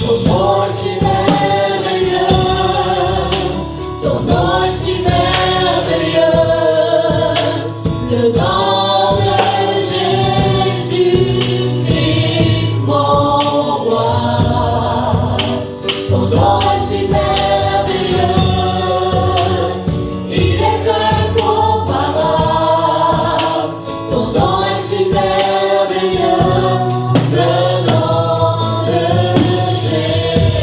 ton nom est si merveilleux, ton nom est si merveilleux, le nom de Jésus-Christ mon roi. Ton nom est si merveilleux, il est incomparable. Ton nom est si merveilleux, le nom de Jésus.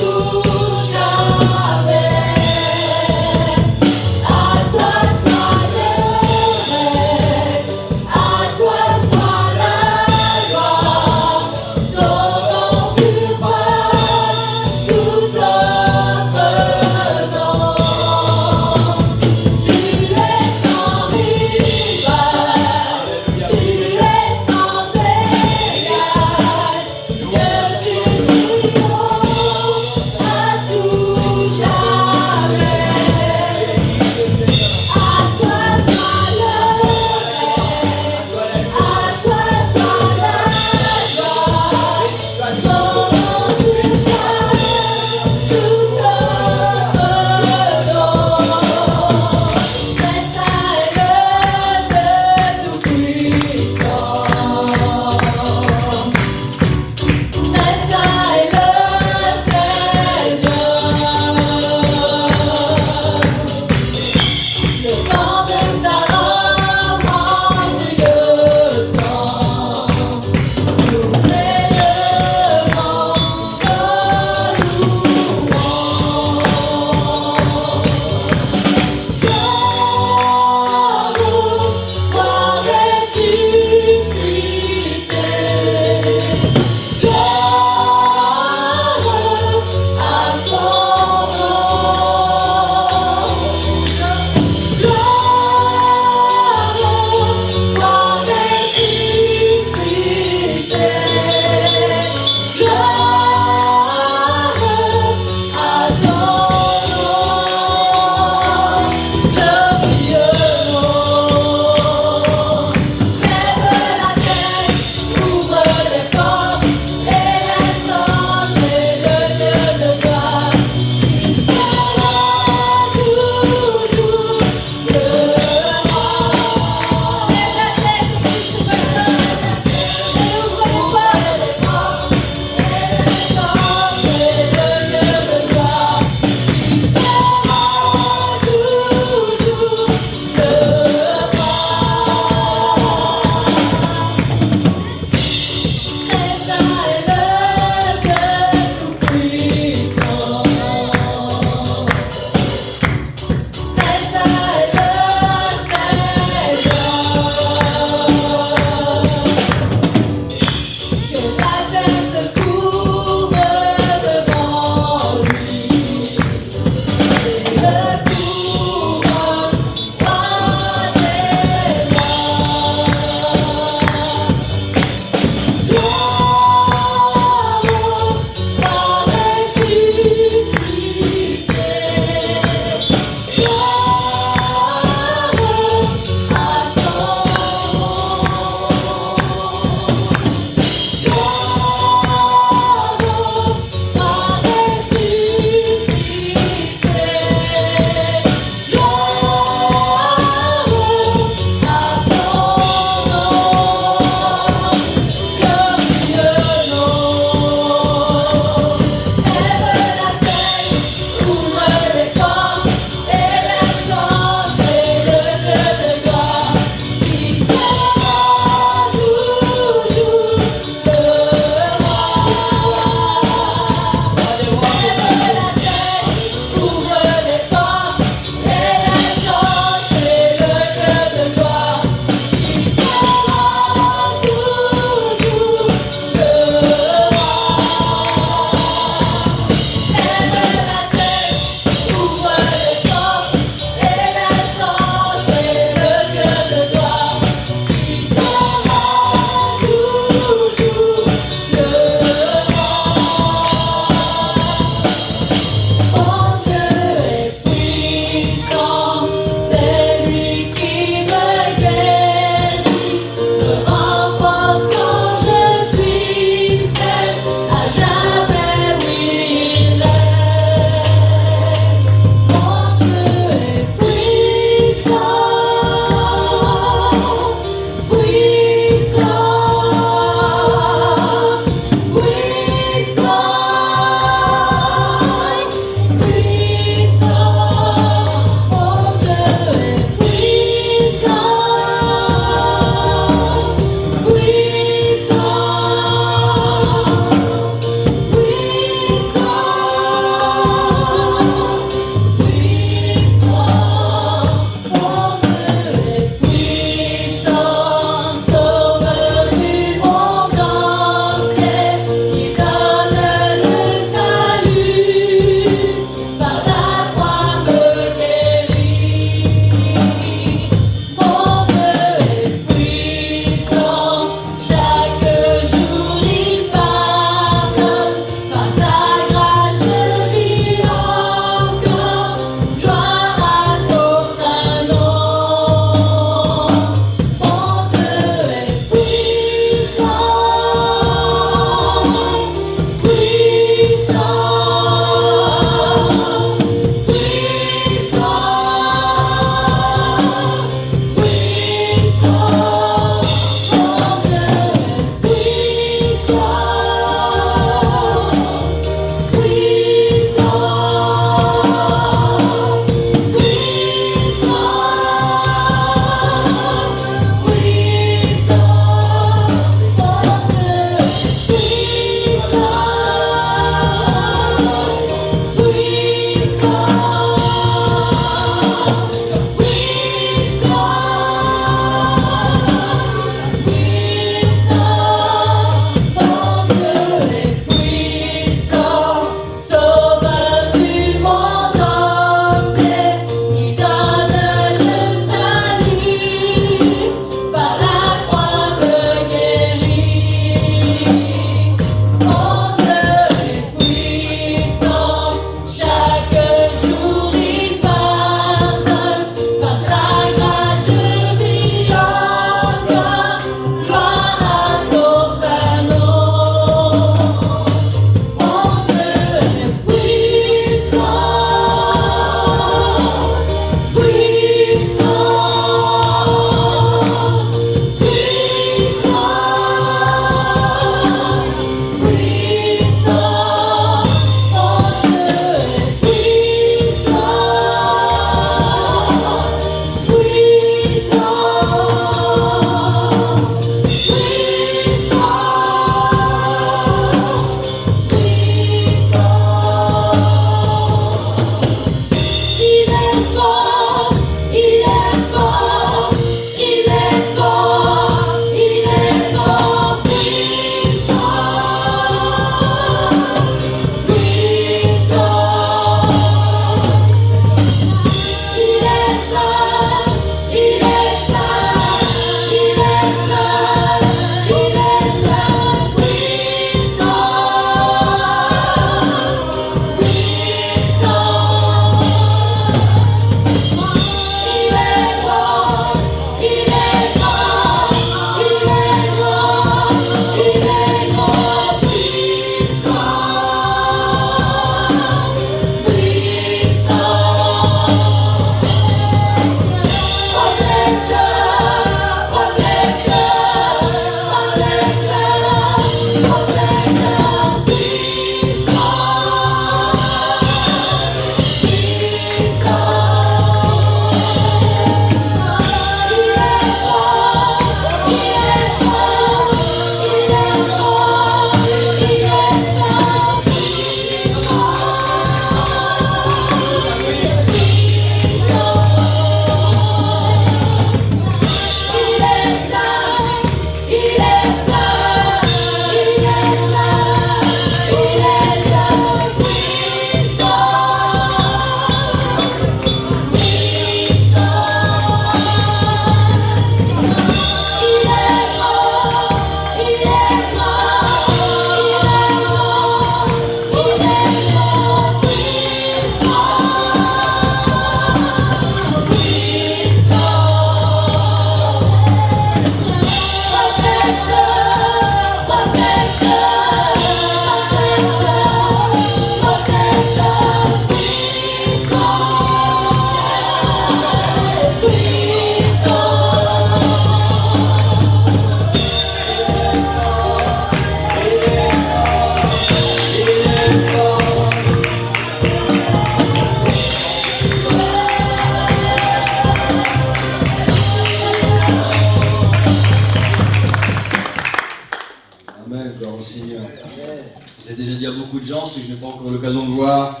dit à beaucoup de gens, ceux que je n'ai pas encore eu l'occasion de voir.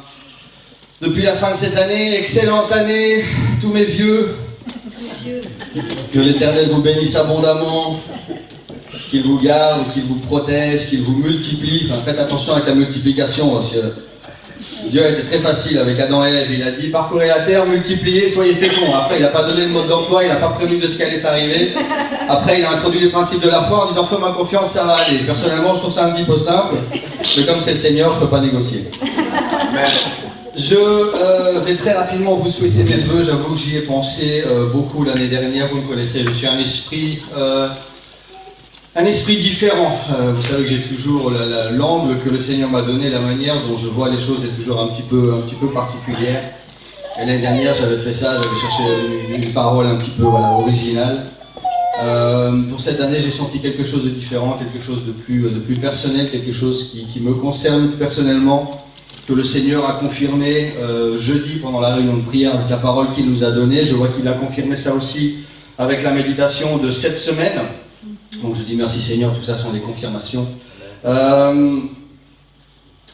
Depuis la fin de cette année, excellente année, tous mes vieux. Que l'Éternel vous bénisse abondamment, qu'il vous garde, qu'il vous protège, qu'il vous multiplie. Enfin, faites attention avec la multiplication, parce que Dieu a été très facile avec Adam et Ève. Il a dit, parcourez la terre, multipliez, soyez féconds. Après, il n'a pas donné le mode d'emploi, il n'a pas prévenu de ce qui allait s'arriver. Après, il a introduit les principes de la foi en disant, fais-moi confiance, ça va aller. Personnellement, je trouve ça un petit peu simple, mais comme c'est le Seigneur, je ne peux pas négocier. Je vais très rapidement vous souhaiter mes vœux. J'avoue que j'y ai pensé beaucoup l'année dernière. Vous me connaissez, je suis un esprit différent. Vous savez que j'ai toujours l'angle que le Seigneur m'a donné, la manière dont je vois les choses est toujours un petit peu particulière. Et l'année dernière, j'avais fait ça, j'avais cherché une parole un petit peu originale. Pour cette année, j'ai senti quelque chose de différent, quelque chose de plus personnel, quelque chose qui me concerne personnellement, que le Seigneur a confirmé jeudi pendant la réunion de prière avec la parole qu'il nous a donnée. Je vois qu'il a confirmé ça aussi avec la méditation de cette semaine. Donc je dis merci Seigneur, tout ça sont des confirmations.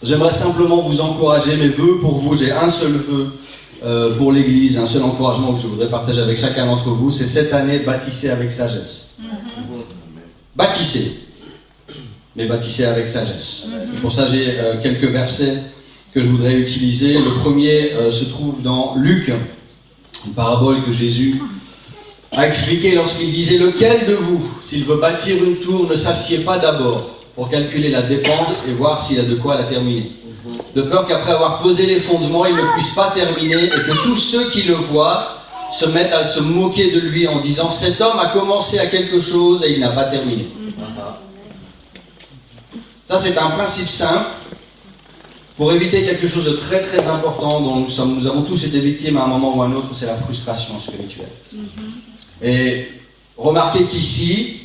J'aimerais simplement vous encourager, mes vœux pour vous, j'ai un seul vœu pour l'Église, un seul encouragement que je voudrais partager avec chacun d'entre vous, c'est cette année, bâtissez avec sagesse. Bâtissez, mais bâtissez avec sagesse. Et pour ça j'ai quelques versets que je voudrais utiliser. Le premier se trouve dans Luc, une parabole que Jésus a expliqué lorsqu'il disait « Lequel de vous, s'il veut bâtir une tour, ne s'assied pas d'abord pour calculer la dépense et voir s'il a de quoi la terminer. De peur qu'après avoir posé les fondements, il ne puisse pas terminer et que tous ceux qui le voient se mettent à se moquer de lui en disant « Cet homme a commencé à quelque chose et il n'a pas terminé. » Ça, c'est un principe simple pour éviter quelque chose de très très important dont nous avons tous été victimes à un moment ou à un autre, c'est la frustration spirituelle. Et remarquez qu'ici,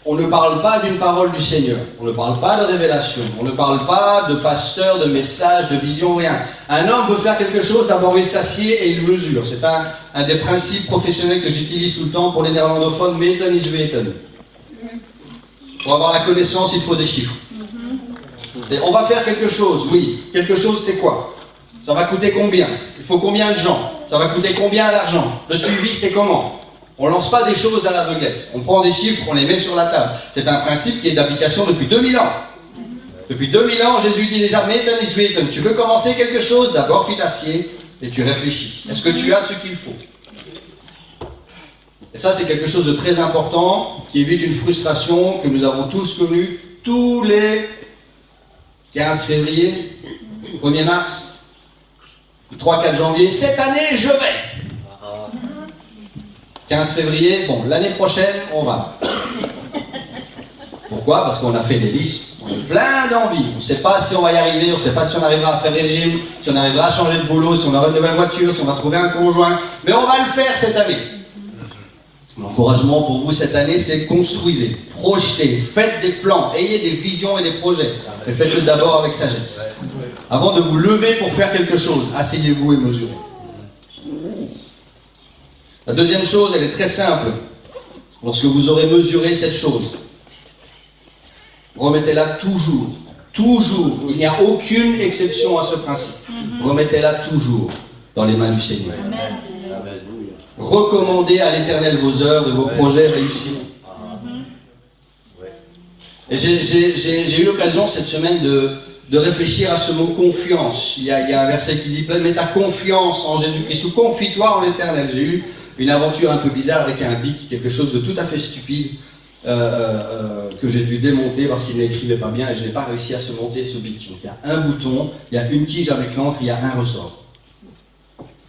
on ne parle pas d'une parole du Seigneur, on ne parle pas de révélation, on ne parle pas de pasteur, de message, de vision, rien. Un homme veut faire quelque chose, d'abord il s'assied et il mesure. C'est un des principes professionnels que j'utilise tout le temps pour les néerlandophones, meten is weten. Pour avoir la connaissance, il faut des chiffres. Et on va faire quelque chose, oui. Quelque chose, c'est quoi? Ça va coûter combien? Il faut combien de gens? Ça va coûter combien d'argent? Le suivi, c'est comment? On ne lance pas des choses à l'aveuglette. On prend des chiffres, on les met sur la table. C'est un principe qui est d'application depuis 2000 ans. Depuis 2000 ans, Jésus dit déjà, meten is weten. Tu veux commencer quelque chose? D'abord, tu t'assieds et tu réfléchis. Est-ce que tu as ce qu'il faut? Et ça, c'est quelque chose de très important qui évite une frustration que nous avons tous connue tous les 15 février, 1er mars, 3-4 janvier, cette année je vais. 15 février, bon, l'année prochaine, on va. Pourquoi? Parce qu'on a fait des listes, on a plein d'envies. On ne sait pas si on va y arriver, on ne sait pas si on arrivera à faire régime, si on arrivera à changer de boulot, si on aura une nouvelle voiture, si on va trouver un conjoint. Mais on va le faire cette année. L'encouragement pour vous cette année, c'est construisez, projetez, faites des plans, ayez des visions et des projets. Mais faites-le d'abord avec sagesse. Avant de vous lever pour faire quelque chose, asseyez-vous et mesurez. La deuxième chose, elle est très simple. Lorsque vous aurez mesuré cette chose, remettez-la toujours. Toujours. Il n'y a aucune exception à ce principe. Remettez-la toujours dans les mains du Seigneur. Recommandez à l'Éternel vos œuvres et vos projets réussis. Et j'ai eu l'occasion cette semaine de réfléchir à ce mot confiance. Il y a un verset qui dit « Mets ta confiance en Jésus-Christ » ou « Confie-toi en l'Éternel ». J'ai eu une aventure un peu bizarre avec un bic, quelque chose de tout à fait stupide que j'ai dû démonter parce qu'il n'écrivait pas bien et je n'ai pas réussi à se monter ce bic. Donc il y a un bouton, il y a une tige avec l'encre, il y a un ressort.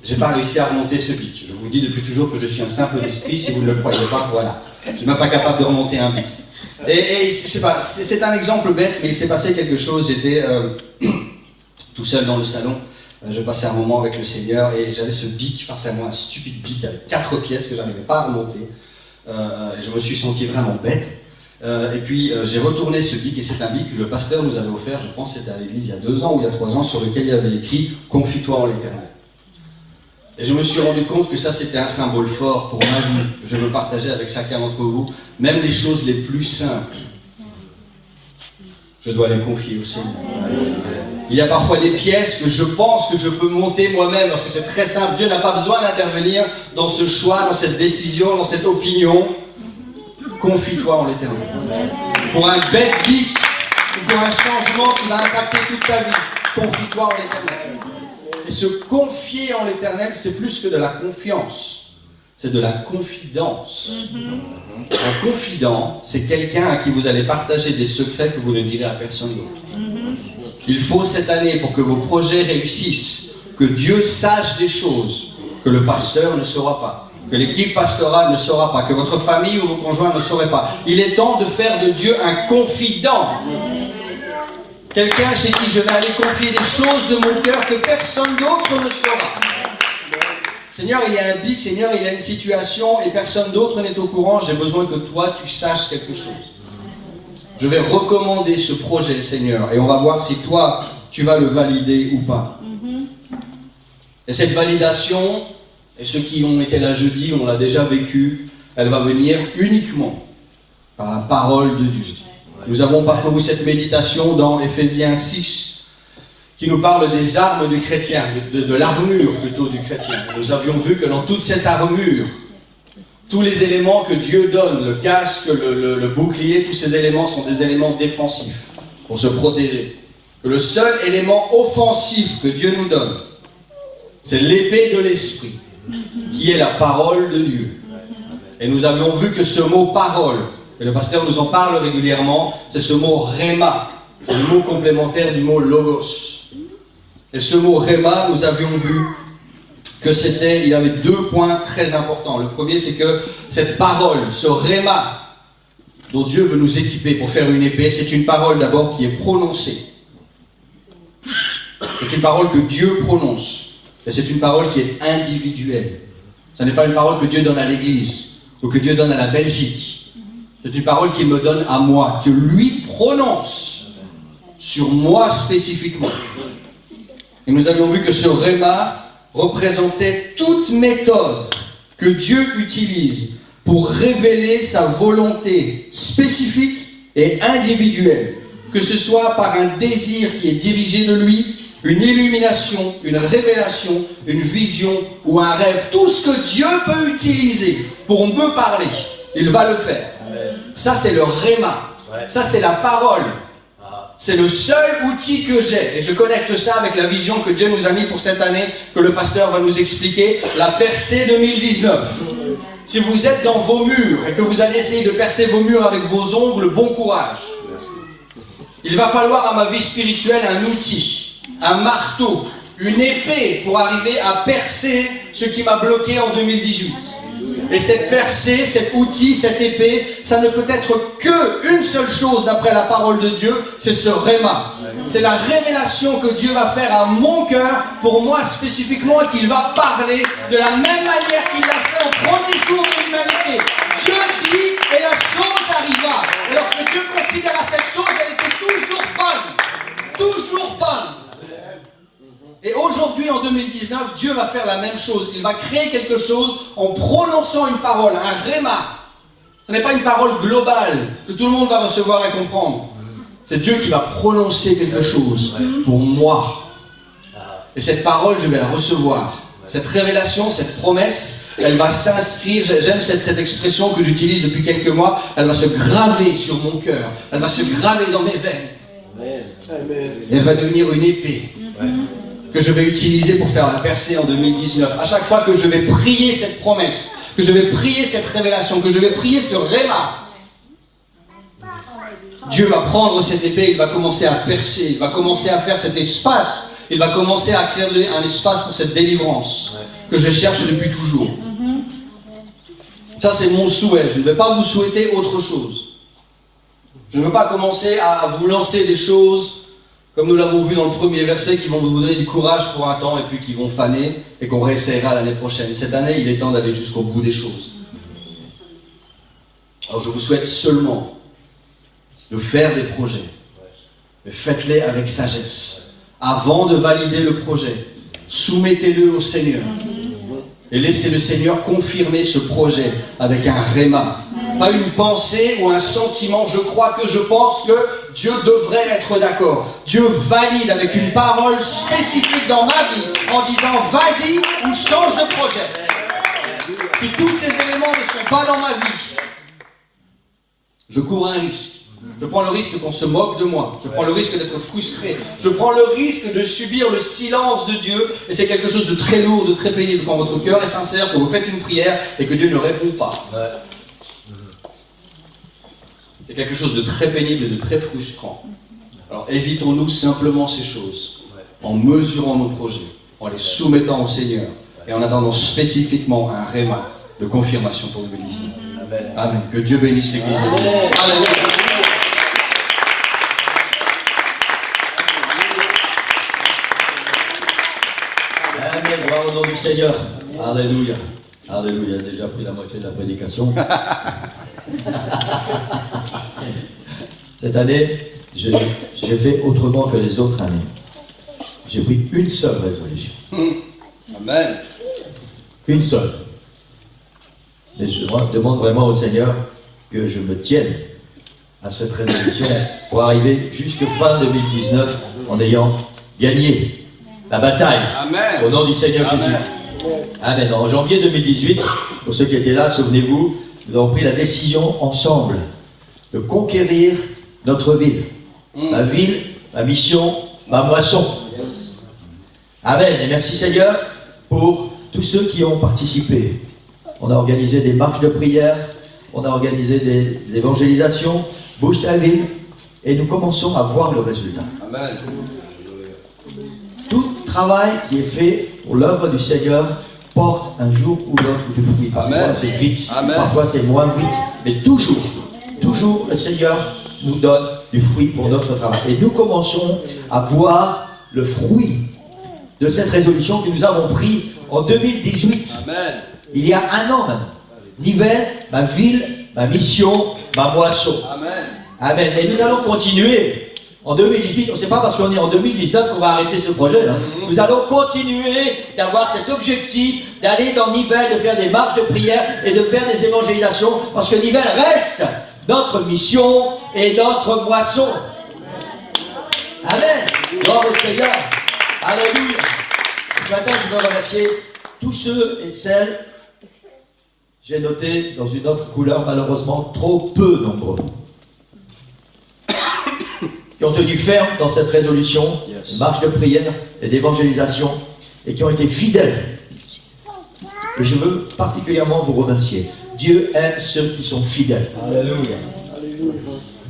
J'ai pas réussi à remonter ce bic. Je vous dis depuis toujours que je suis un simple esprit, si vous ne le croyez pas, voilà. Je ne suis même pas capable de remonter un bic. Et je sais pas, c'est un exemple bête, mais il s'est passé quelque chose. J'étais tout seul dans le salon, je passais un moment avec le Seigneur et j'avais ce bic face à moi, un stupide bic avec 4 pièces que je n'arrivais pas à remonter. Je me suis senti vraiment bête. Et puis j'ai retourné ce bic et c'est un bic que le pasteur nous avait offert, je pense que c'était à l'église il y a 2 ans ou il y a 3 ans, sur lequel il y avait écrit « Confie-toi en l'Éternel ». Et je me suis rendu compte que ça c'était un symbole fort pour ma vie, que je veux partager avec chacun d'entre vous, même les choses les plus simples. Je dois les confier au Seigneur. Il y a parfois des pièces que je pense que je peux monter moi-même, parce que c'est très simple. Dieu n'a pas besoin d'intervenir dans ce choix, dans cette décision, dans cette opinion. Confie-toi en l'Éternel. Pour un bête beat, ou pour un changement qui va impacter toute ta vie, confie-toi en l'Éternel. Et se confier en l'Éternel, c'est plus que de la confiance. C'est de la confidence. Un confident, c'est quelqu'un à qui vous allez partager des secrets que vous ne direz à personne d'autre. Il faut cette année, pour que vos projets réussissent, que Dieu sache des choses que le pasteur ne saura pas, que l'équipe pastorale ne saura pas, que votre famille ou vos conjoints ne sauraient pas. Il est temps de faire de Dieu un confident. Quelqu'un chez qui je vais aller confier des choses de mon cœur que personne d'autre ne saura. Seigneur, il y a un bic, Seigneur, il y a une situation et personne d'autre n'est au courant. J'ai besoin que toi, tu saches quelque chose. Je vais recommander ce projet, Seigneur, et on va voir si toi, tu vas le valider ou pas. Et cette validation, et ceux qui ont été là jeudi, on l'a déjà vécu, elle va venir uniquement par la parole de Dieu. Nous avons parcouru cette méditation dans Éphésiens 6, qui nous parle des armes du chrétien, de l'armure plutôt du chrétien. Nous avions vu que dans toute cette armure, tous les éléments que Dieu donne, le casque, le bouclier, tous ces éléments sont des éléments défensifs pour se protéger. Le seul élément offensif que Dieu nous donne, c'est l'épée de l'esprit, qui est la parole de Dieu. Et nous avions vu que ce mot parole, et le pasteur nous en parle régulièrement, c'est ce mot rhéma, le mot complémentaire du mot logos. Et ce mot rhéma, nous avions vu que il avait deux points très importants. Le premier, c'est que cette parole, ce rhéma, dont Dieu veut nous équiper pour faire une épée, c'est une parole d'abord qui est prononcée. C'est une parole que Dieu prononce. Et c'est une parole qui est individuelle. Ce n'est pas une parole que Dieu donne à l'Église ou que Dieu donne à la Belgique. C'est une parole qu'il me donne à moi, que lui prononce sur moi spécifiquement. Et nous avions vu que ce rhéma représentait toute méthode que Dieu utilise pour révéler sa volonté spécifique et individuelle, que ce soit par un désir qui est dirigé de lui, une illumination, une révélation, une vision ou un rêve. Tout ce que Dieu peut utiliser pour me parler, il va le faire. Ça, c'est le rhéma. Ça, c'est la parole. C'est le seul outil que j'ai. Et je connecte ça avec la vision que Dieu nous a mis pour cette année, que le pasteur va nous expliquer, la percée 2019. Si vous êtes dans vos murs et que vous allez essayer de percer vos murs avec vos ongles, bon courage. Il va falloir à ma vie spirituelle un outil, un marteau, une épée pour arriver à percer ce qui m'a bloqué en 2018. Et cette percée, cet outil, cette épée, ça ne peut être qu'une seule chose d'après la parole de Dieu, c'est ce rhéma. C'est la révélation que Dieu va faire à mon cœur, pour moi spécifiquement, et qu'il va parler de la même manière qu'il l'a fait au premier jour de l'humanité. Dieu dit, et la chose arriva. Et lorsque Dieu considéra cette chose, elle était toujours bonne. Toujours bonne. Et aujourd'hui, en 2019, Dieu va faire la même chose. Il va créer quelque chose en prononçant une parole, un rhéma. Ce n'est pas une parole globale que tout le monde va recevoir et comprendre. C'est Dieu qui va prononcer quelque chose pour moi. Et cette parole, je vais la recevoir. Cette révélation, cette promesse, elle va s'inscrire. J'aime cette expression que j'utilise depuis quelques mois. Elle va se graver sur mon cœur. Elle va se graver dans mes veines. Et elle va devenir une épée que je vais utiliser pour faire la percée en 2019. À chaque fois que je vais prier cette promesse, que je vais prier cette révélation, que je vais prier ce rhéma, Dieu va prendre cette épée, il va commencer à percer, il va commencer à faire cet espace, il va commencer à créer un espace pour cette délivrance que je cherche depuis toujours. Ça, c'est mon souhait. Je ne vais pas vous souhaiter autre chose. Je ne veux pas commencer à vous lancer des choses comme nous l'avons vu dans le premier verset, qui vont vous donner du courage pour un temps et puis qui vont faner et qu'on réessayera l'année prochaine. Cette année, il est temps d'aller jusqu'au bout des choses. Alors je vous souhaite seulement de faire des projets, mais faites-les avec sagesse. Avant de valider le projet, soumettez-le au Seigneur et laissez le Seigneur confirmer ce projet avec un rhéma Pas une pensée ou un sentiment, je crois que je pense que Dieu devrait être d'accord. Dieu valide avec une parole spécifique dans ma vie en disant vas-y ou change de projet. Si tous ces éléments ne sont pas dans ma vie, je cours un risque. Je prends le risque qu'on se moque de moi. Je prends le risque d'être frustré. Je prends le risque de subir le silence de Dieu. Et c'est quelque chose de très lourd, de très pénible quand votre cœur est sincère, que vous faites une prière et que Dieu ne répond pas. C'est quelque chose de très pénible et de très frustrant. Alors évitons-nous simplement ces choses en mesurant nos projets, en les soumettant au Seigneur et en attendant spécifiquement un réma de confirmation pour 2019. Amen. Amen. Que Dieu bénisse l'Église de Dieu. Alléluia. Amen, gloire au nom du Seigneur. Alléluia. Alléluia, j'ai déjà pris la moitié de la prédication. Cette année, j'ai fait autrement que les autres années. J'ai pris une seule résolution. Amen. Une seule. Et je demande vraiment au Seigneur que je me tienne à cette résolution pour arriver jusqu'à fin 2019 en ayant gagné la bataille. Amen. Au nom du Seigneur Amen. Jésus. Amen. En janvier 2018, pour ceux qui étaient là, souvenez-vous, nous avons pris la décision ensemble de conquérir notre ville. Ma ville, ma mission, ma moisson. Amen. Et merci Seigneur pour tous ceux qui ont participé. On a organisé des marches de prière, on a organisé des évangélisations, bouge ta ville, et nous commençons à voir le résultat. Amen. Tout travail qui est fait pour l'œuvre du Seigneur porte un jour ou l'autre du fruit. Parfois Amen. c'est vite, Amen. parfois c'est moins vite, mais toujours le Seigneur nous donne du fruit pour notre travail. Et nous commençons à voir le fruit de cette résolution que nous avons prise en 2018. Amen. Il y a un an maintenant. Nivelles, ma ville, ma mission, ma moisson. Amen. Amen. Et nous allons continuer. En 2018, on ne sait pas parce qu'on est en 2019 qu'on va arrêter ce projet. Hein. Nous allons continuer d'avoir cet objectif d'aller dans Nivelles, de faire des marches de prière et de faire des évangélisations parce que Nivelles reste notre mission et notre moisson. Amen. Gloire au Seigneur. Alléluia. Ce matin, je veux remercier tous ceux et celles, j'ai noté dans une autre couleur, malheureusement trop peu nombreux, qui ont tenu ferme dans cette résolution, de marche de prière et d'évangélisation, et qui ont été fidèles. Et je veux particulièrement vous remercier. Dieu aime ceux qui sont fidèles. Alléluia.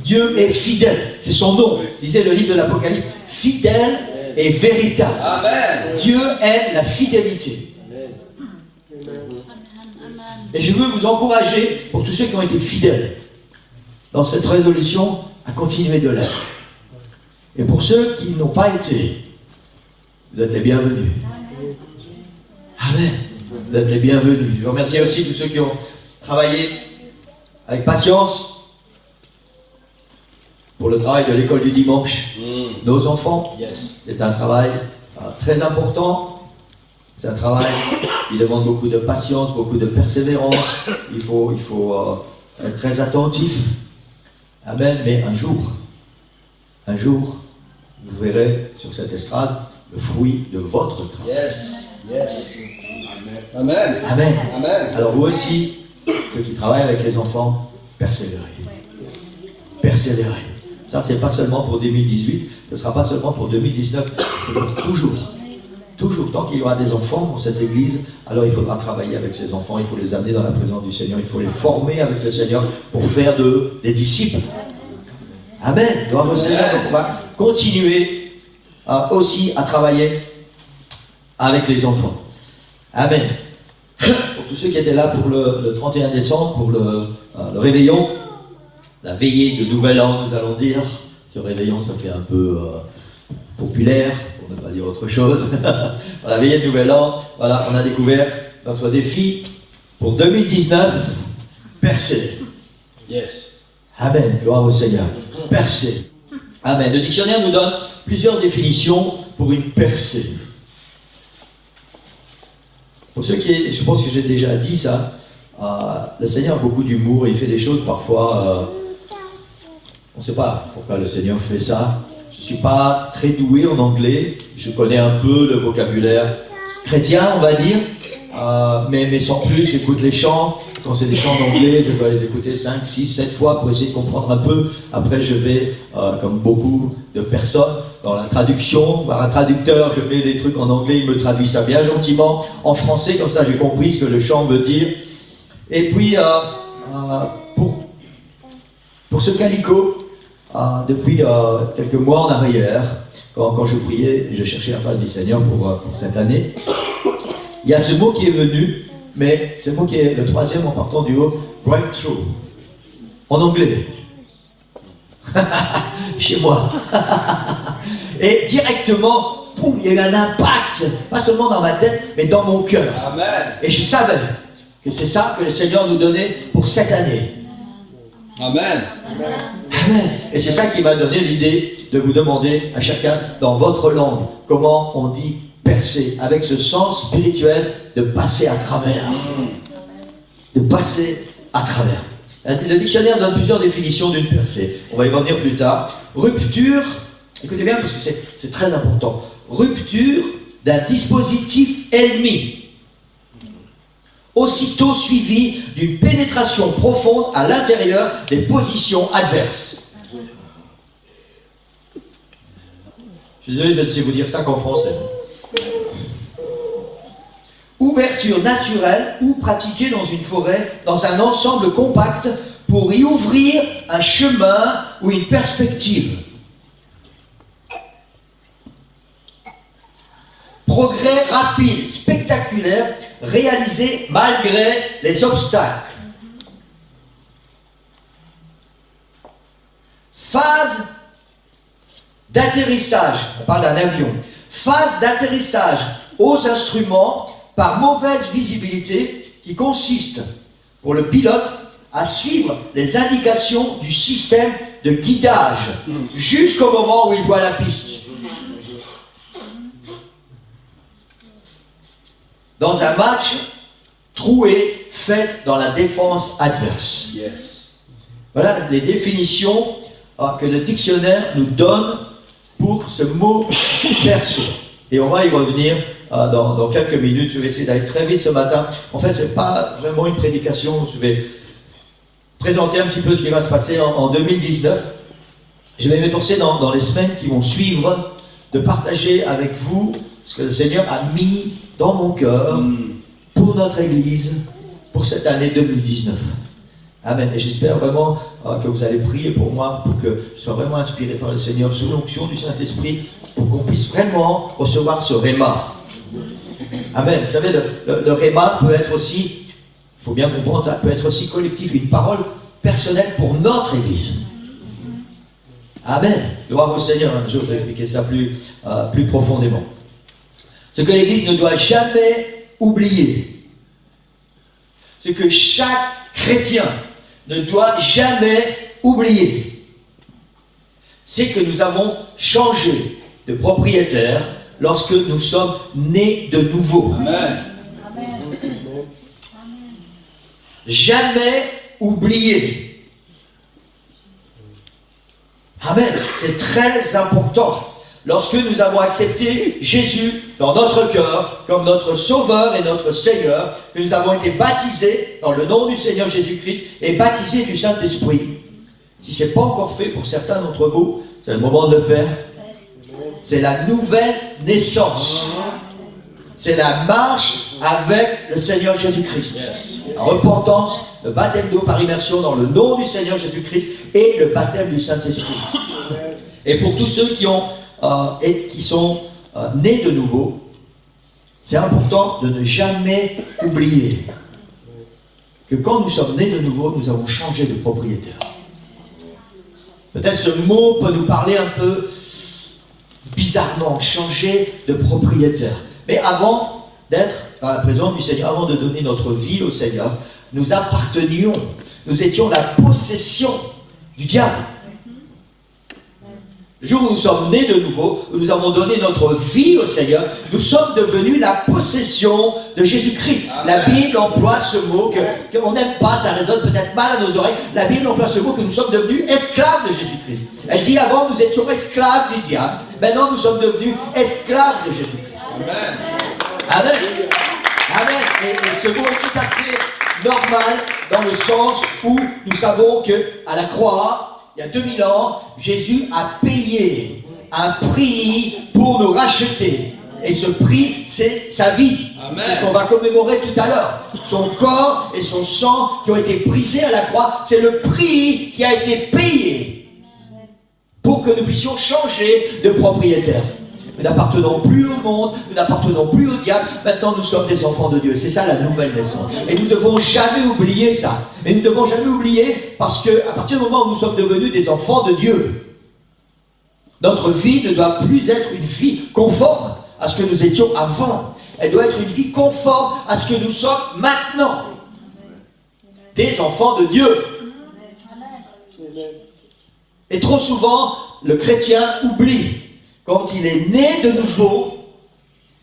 Dieu est fidèle, c'est son nom. Lisez le livre de l'Apocalypse, fidèle et véritable. Amen. Dieu aime la fidélité. Et je veux vous encourager, pour tous ceux qui ont été fidèles dans cette résolution, à continuer de l'être. Et pour ceux qui n'ont pas été, vous êtes les bienvenus. Amen. Vous êtes les bienvenus. Je veux remercier aussi tous ceux qui ont travaillé avec patience pour le travail de l'école du dimanche. Nos enfants, c'est un travail très important. C'est un travail qui demande beaucoup de patience, beaucoup de persévérance. Il faut être très attentif. Amen. Mais un jour, vous verrez sur cette estrade le fruit de votre travail. Yes. Amen. Amen. Amen. Alors vous aussi, ceux qui travaillent avec les enfants, persévérez. Persévérez. Ça, c'est pas seulement pour 2018, ce ne sera pas seulement pour 2019, c'est pour toujours. Toujours, tant qu'il y aura des enfants dans cette église, alors il faudra travailler avec ces enfants, il faut les amener dans la présence du Seigneur, il faut les former avec le Seigneur pour faire des disciples. Amen. Gloire au Seigneur. Donc on va continuer aussi à travailler avec les enfants. Amen. Pour tous ceux qui étaient là pour le 31 décembre, pour le réveillon, la veillée de Nouvel An, nous allons dire. Ce réveillon, ça fait un peu populaire, pour ne pas dire autre chose. La veillée de Nouvel An, voilà, on a découvert notre défi pour 2019, percer. Yes. Amen, gloire au Seigneur. Percer. Amen. Le dictionnaire nous donne plusieurs définitions pour une percée. Pour ceux qui, je pense que j'ai déjà dit ça, le Seigneur a beaucoup d'humour et il fait des choses parfois, on ne sait pas pourquoi le Seigneur fait ça. Je ne suis pas très doué en anglais, je connais un peu le vocabulaire chrétien, on va dire, mais sans plus, j'écoute les chants. Quand c'est des chants d'anglais, je dois les écouter 5, 6, 7 fois pour essayer de comprendre un peu. Après, je vais, comme beaucoup de personnes, dans la traduction, voir un traducteur, je mets les trucs en anglais, il me traduit ça bien gentiment en français, comme ça j'ai compris ce que le chant veut dire. Et puis, pour ce calico, depuis quelques mois en arrière, quand je priais, je cherchais la face du Seigneur pour cette année, il y a ce mot qui est venu, mais ce mot qui est le troisième en partant du haut, breakthrough, en anglais. Chez moi. Et directement, boum, il y a eu un impact, pas seulement dans ma tête, mais dans mon cœur. Amen. Et je savais que c'est ça que le Seigneur nous donnait pour cette année. Amen. Amen. Et c'est ça qui m'a donné l'idée de vous demander à chacun, dans votre langue, comment on dit percer, avec ce sens spirituel de passer à travers. De passer à travers. Le dictionnaire donne plusieurs définitions d'une percée. On va y revenir plus tard. Rupture, écoutez bien parce que c'est très important. Rupture d'un dispositif ennemi. Aussitôt suivi d'une pénétration profonde à l'intérieur des positions adverses. Je suis désolé, je ne sais vous dire ça qu'en français. Ouverture naturelle ou pratiquée dans une forêt, dans un ensemble compact, pour y ouvrir un chemin ou une perspective. Progrès rapide, spectaculaire, réalisé malgré les obstacles. Phase d'atterrissage, on parle d'un avion. Phase d'atterrissage aux instruments par mauvaise visibilité qui consiste pour le pilote à suivre les indications du système de guidage jusqu'au moment où il voit la piste. Dans un match troué fait dans la défense adverse. Yes. Voilà les définitions que le dictionnaire nous donne pour ce mot percer. Et on va y revenir dans quelques minutes. Je vais essayer d'aller très vite ce matin. En fait, ce n'est pas vraiment une prédication. Je vais présenter un petit peu ce qui va se passer en 2019. Je vais m'efforcer dans les semaines qui vont suivre de partager avec vous ce que le Seigneur a mis dans mon cœur pour notre Église, pour cette année 2019. Amen. Et j'espère vraiment que vous allez prier pour moi, pour que je sois vraiment inspiré par le Seigneur, sous l'onction du Saint-Esprit, pour qu'on puisse vraiment recevoir ce réma. Amen. Vous savez, le réma peut être aussi, il faut bien comprendre, ça peut être aussi collectif, une parole personnelle pour notre Église. Amen. Gloire au Seigneur. Je vais vous expliquer ça plus profondément. Ce que l'Église ne doit jamais oublier, ce que chaque chrétien ne doit jamais oublier, c'est que nous avons changé de propriétaire lorsque nous sommes nés de nouveau. Amen. Jamais oublier. Amen. C'est très important. Lorsque nous avons accepté Jésus dans notre cœur comme notre Sauveur et notre Seigneur, que nous avons été baptisés dans le nom du Seigneur Jésus-Christ et baptisés du Saint-Esprit. Si ce n'est pas encore fait pour certains d'entre vous, c'est le moment de le faire. C'est la nouvelle naissance. C'est la marche avec le Seigneur Jésus-Christ. La repentance, le baptême d'eau par immersion dans le nom du Seigneur Jésus-Christ et le baptême du Saint-Esprit. Et pour tous ceux qui sont nés de nouveau, c'est important de ne jamais oublier que quand nous sommes nés de nouveau, nous avons changé de propriétaire. Peut-être ce mot peut nous parler un peu bizarrement, changer de propriétaire. Mais avant d'être dans la présence du Seigneur, avant de donner notre vie au Seigneur, nous appartenions, nous étions la possession du diable. Le jour où nous sommes nés de nouveau, où nous avons donné notre vie au Seigneur, nous sommes devenus la possession de Jésus-Christ. La Bible emploie ce mot qu'on n'aime pas, ça résonne peut-être mal à nos oreilles. La Bible emploie ce mot que nous sommes devenus esclaves de Jésus-Christ. Elle dit avant nous étions esclaves du diable, maintenant nous sommes devenus esclaves de Jésus-Christ. Amen. Amen. Amen. Et ce mot est tout à fait normal dans le sens où nous savons qu'à la croix, il y a 2000 ans, Jésus a payé un prix pour nous racheter. Et ce prix, c'est sa vie. Amen. C'est ce qu'on va commémorer tout à l'heure. Son corps et son sang qui ont été brisés à la croix, c'est le prix qui a été payé pour que nous puissions changer de propriétaire. Nous n'appartenons plus au monde, nous n'appartenons plus au diable, maintenant nous sommes des enfants de Dieu. C'est ça la nouvelle naissance. Et nous ne devons jamais oublier ça. Et nous ne devons jamais oublier parce qu'à partir du moment où nous sommes devenus des enfants de Dieu, notre vie ne doit plus être une vie conforme à ce que nous étions avant. Elle doit être une vie conforme à ce que nous sommes maintenant. Des enfants de Dieu. Et trop souvent, le chrétien oublie, quand il est né de nouveau,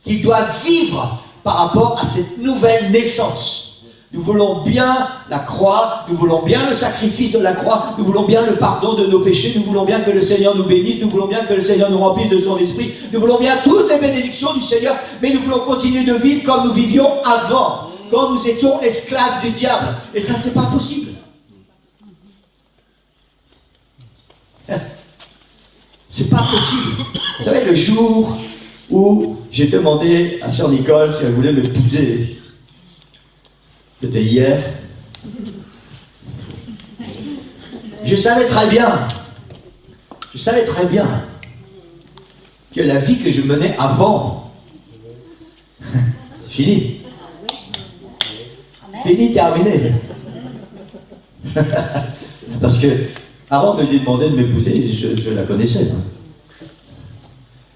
qu'il doit vivre par rapport à cette nouvelle naissance. Nous voulons bien la croix, nous voulons bien le sacrifice de la croix, nous voulons bien le pardon de nos péchés, nous voulons bien que le Seigneur nous bénisse, nous voulons bien que le Seigneur nous remplisse de son esprit, nous voulons bien toutes les bénédictions du Seigneur, mais nous voulons continuer de vivre comme nous vivions avant, quand nous étions esclaves du diable. Et ça, c'est pas possible. C'est pas possible. Vous savez, le jour où j'ai demandé à sœur Nicole si elle voulait m'épouser, c'était hier. Je savais très bien que la vie que je menais avant, c'est fini. Fini, terminé. Parce que avant de lui demander de m'épouser, je la connaissais.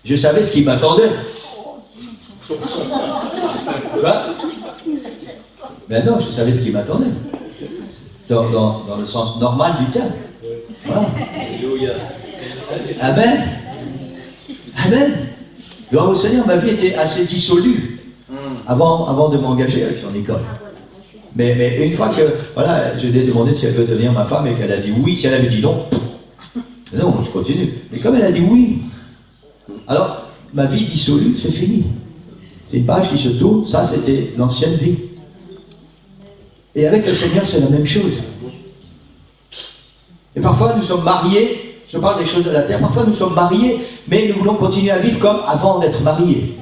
Je savais ce qui m'attendait. Quoi? Ben non, je savais ce qui m'attendait. Dans le sens normal du terme. Voilà. Amen. Amen. Gloire au Seigneur, ma vie était assez dissolue avant de m'engager avec son école. Mais une fois que, voilà, je lui ai demandé si elle veut devenir ma femme et qu'elle a dit oui, si elle avait dit non, non, je continue. Mais comme elle a dit oui, alors ma vie dissolue, c'est fini. C'est une page qui se tourne, ça c'était l'ancienne vie. Et avec le Seigneur, c'est la même chose. Et parfois nous sommes mariés, je parle des choses de la terre, parfois nous sommes mariés, mais nous voulons continuer à vivre comme avant d'être mariés.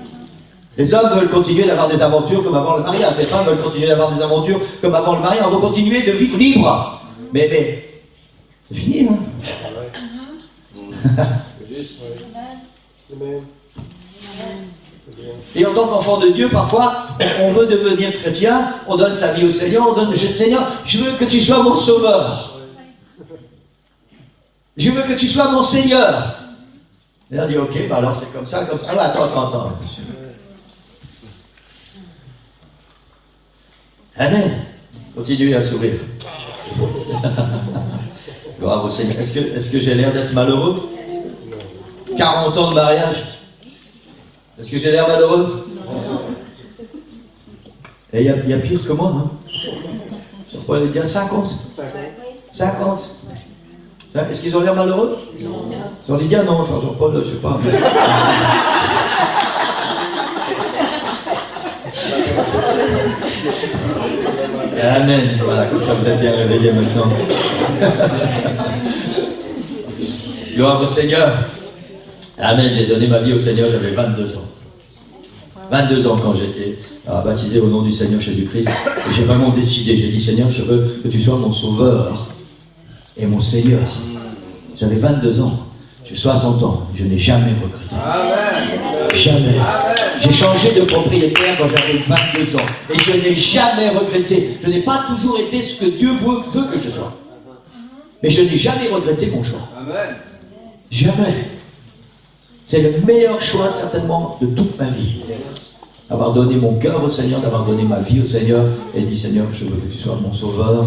Les hommes veulent continuer d'avoir des aventures comme avant le mariage. Les femmes veulent continuer d'avoir des aventures comme avant le mariage. On va continuer de vivre libre. Mais c'est fini, hein? Et en tant qu'enfant de Dieu, parfois, on veut devenir chrétien, on donne sa vie au Seigneur, on donne au Seigneur, je veux que tu sois mon sauveur. Je veux que tu sois mon Seigneur. Et on dit, ok, bah alors c'est comme ça, comme ça. Alors attends. Amen. Continuez à sourire. Gloire au Seigneur. Est-ce que j'ai l'air d'être malheureux? 40 ans de mariage. Est-ce que j'ai l'air malheureux? Et il y a pire que moi, non? Je pourrais dire 50. 50. Est-ce qu'ils ont l'air malheureux? Non. Ils ont dit, ah non, frère Jean-Paul, je sais pas. Amen. Voilà, comme ça vous êtes bien réveillés maintenant. Gloire au Seigneur. Amen. J'ai donné ma vie au Seigneur, j'avais 22 ans. 22 ans quand j'étais baptisé au nom du Seigneur Jésus-Christ. Et j'ai vraiment décidé, j'ai dit, Seigneur, je veux que tu sois mon sauveur et mon Seigneur. J'avais 22 ans. J'ai 60 ans. Je n'ai jamais regretté. Amen. Jamais. Amen. J'ai changé de propriétaire quand j'avais 22 ans. Et je n'ai jamais regretté. Je n'ai pas toujours été ce que Dieu veut que je sois. Mais je n'ai jamais regretté mon choix. Amen. Jamais. C'est le meilleur choix certainement de toute ma vie. Avoir donné mon cœur au Seigneur, d'avoir donné ma vie au Seigneur et dit, Seigneur, je veux que tu sois mon sauveur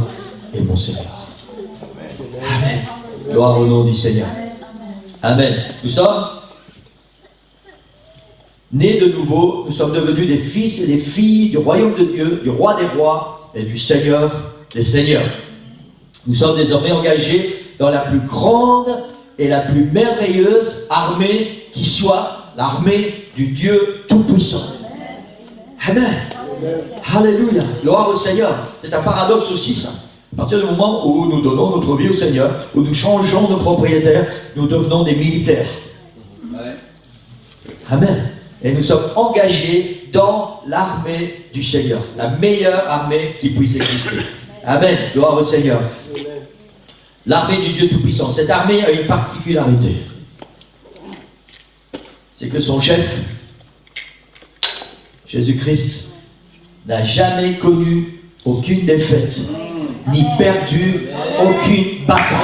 et mon Seigneur. Amen. Gloire au nom du Seigneur. Amen. Nous sommes nés de nouveau, nous sommes devenus des fils et des filles du royaume de Dieu, du roi des rois et du Seigneur des seigneurs. Nous sommes désormais engagés dans la plus grande et la plus merveilleuse armée qui soit, l'armée du Dieu Tout-Puissant. Amen. Alléluia. Gloire au Seigneur. C'est un paradoxe aussi, ça. À partir du moment où nous donnons notre vie au Seigneur, où nous changeons de propriétaire, nous devenons des militaires. Amen. Et nous sommes engagés dans l'armée du Seigneur, la meilleure armée qui puisse exister. Amen. Gloire au Seigneur. L'armée du Dieu Tout-Puissant. Cette armée a une particularité. C'est que son chef, Jésus-Christ, n'a jamais connu aucune défaite, ni perdu aucune bataille.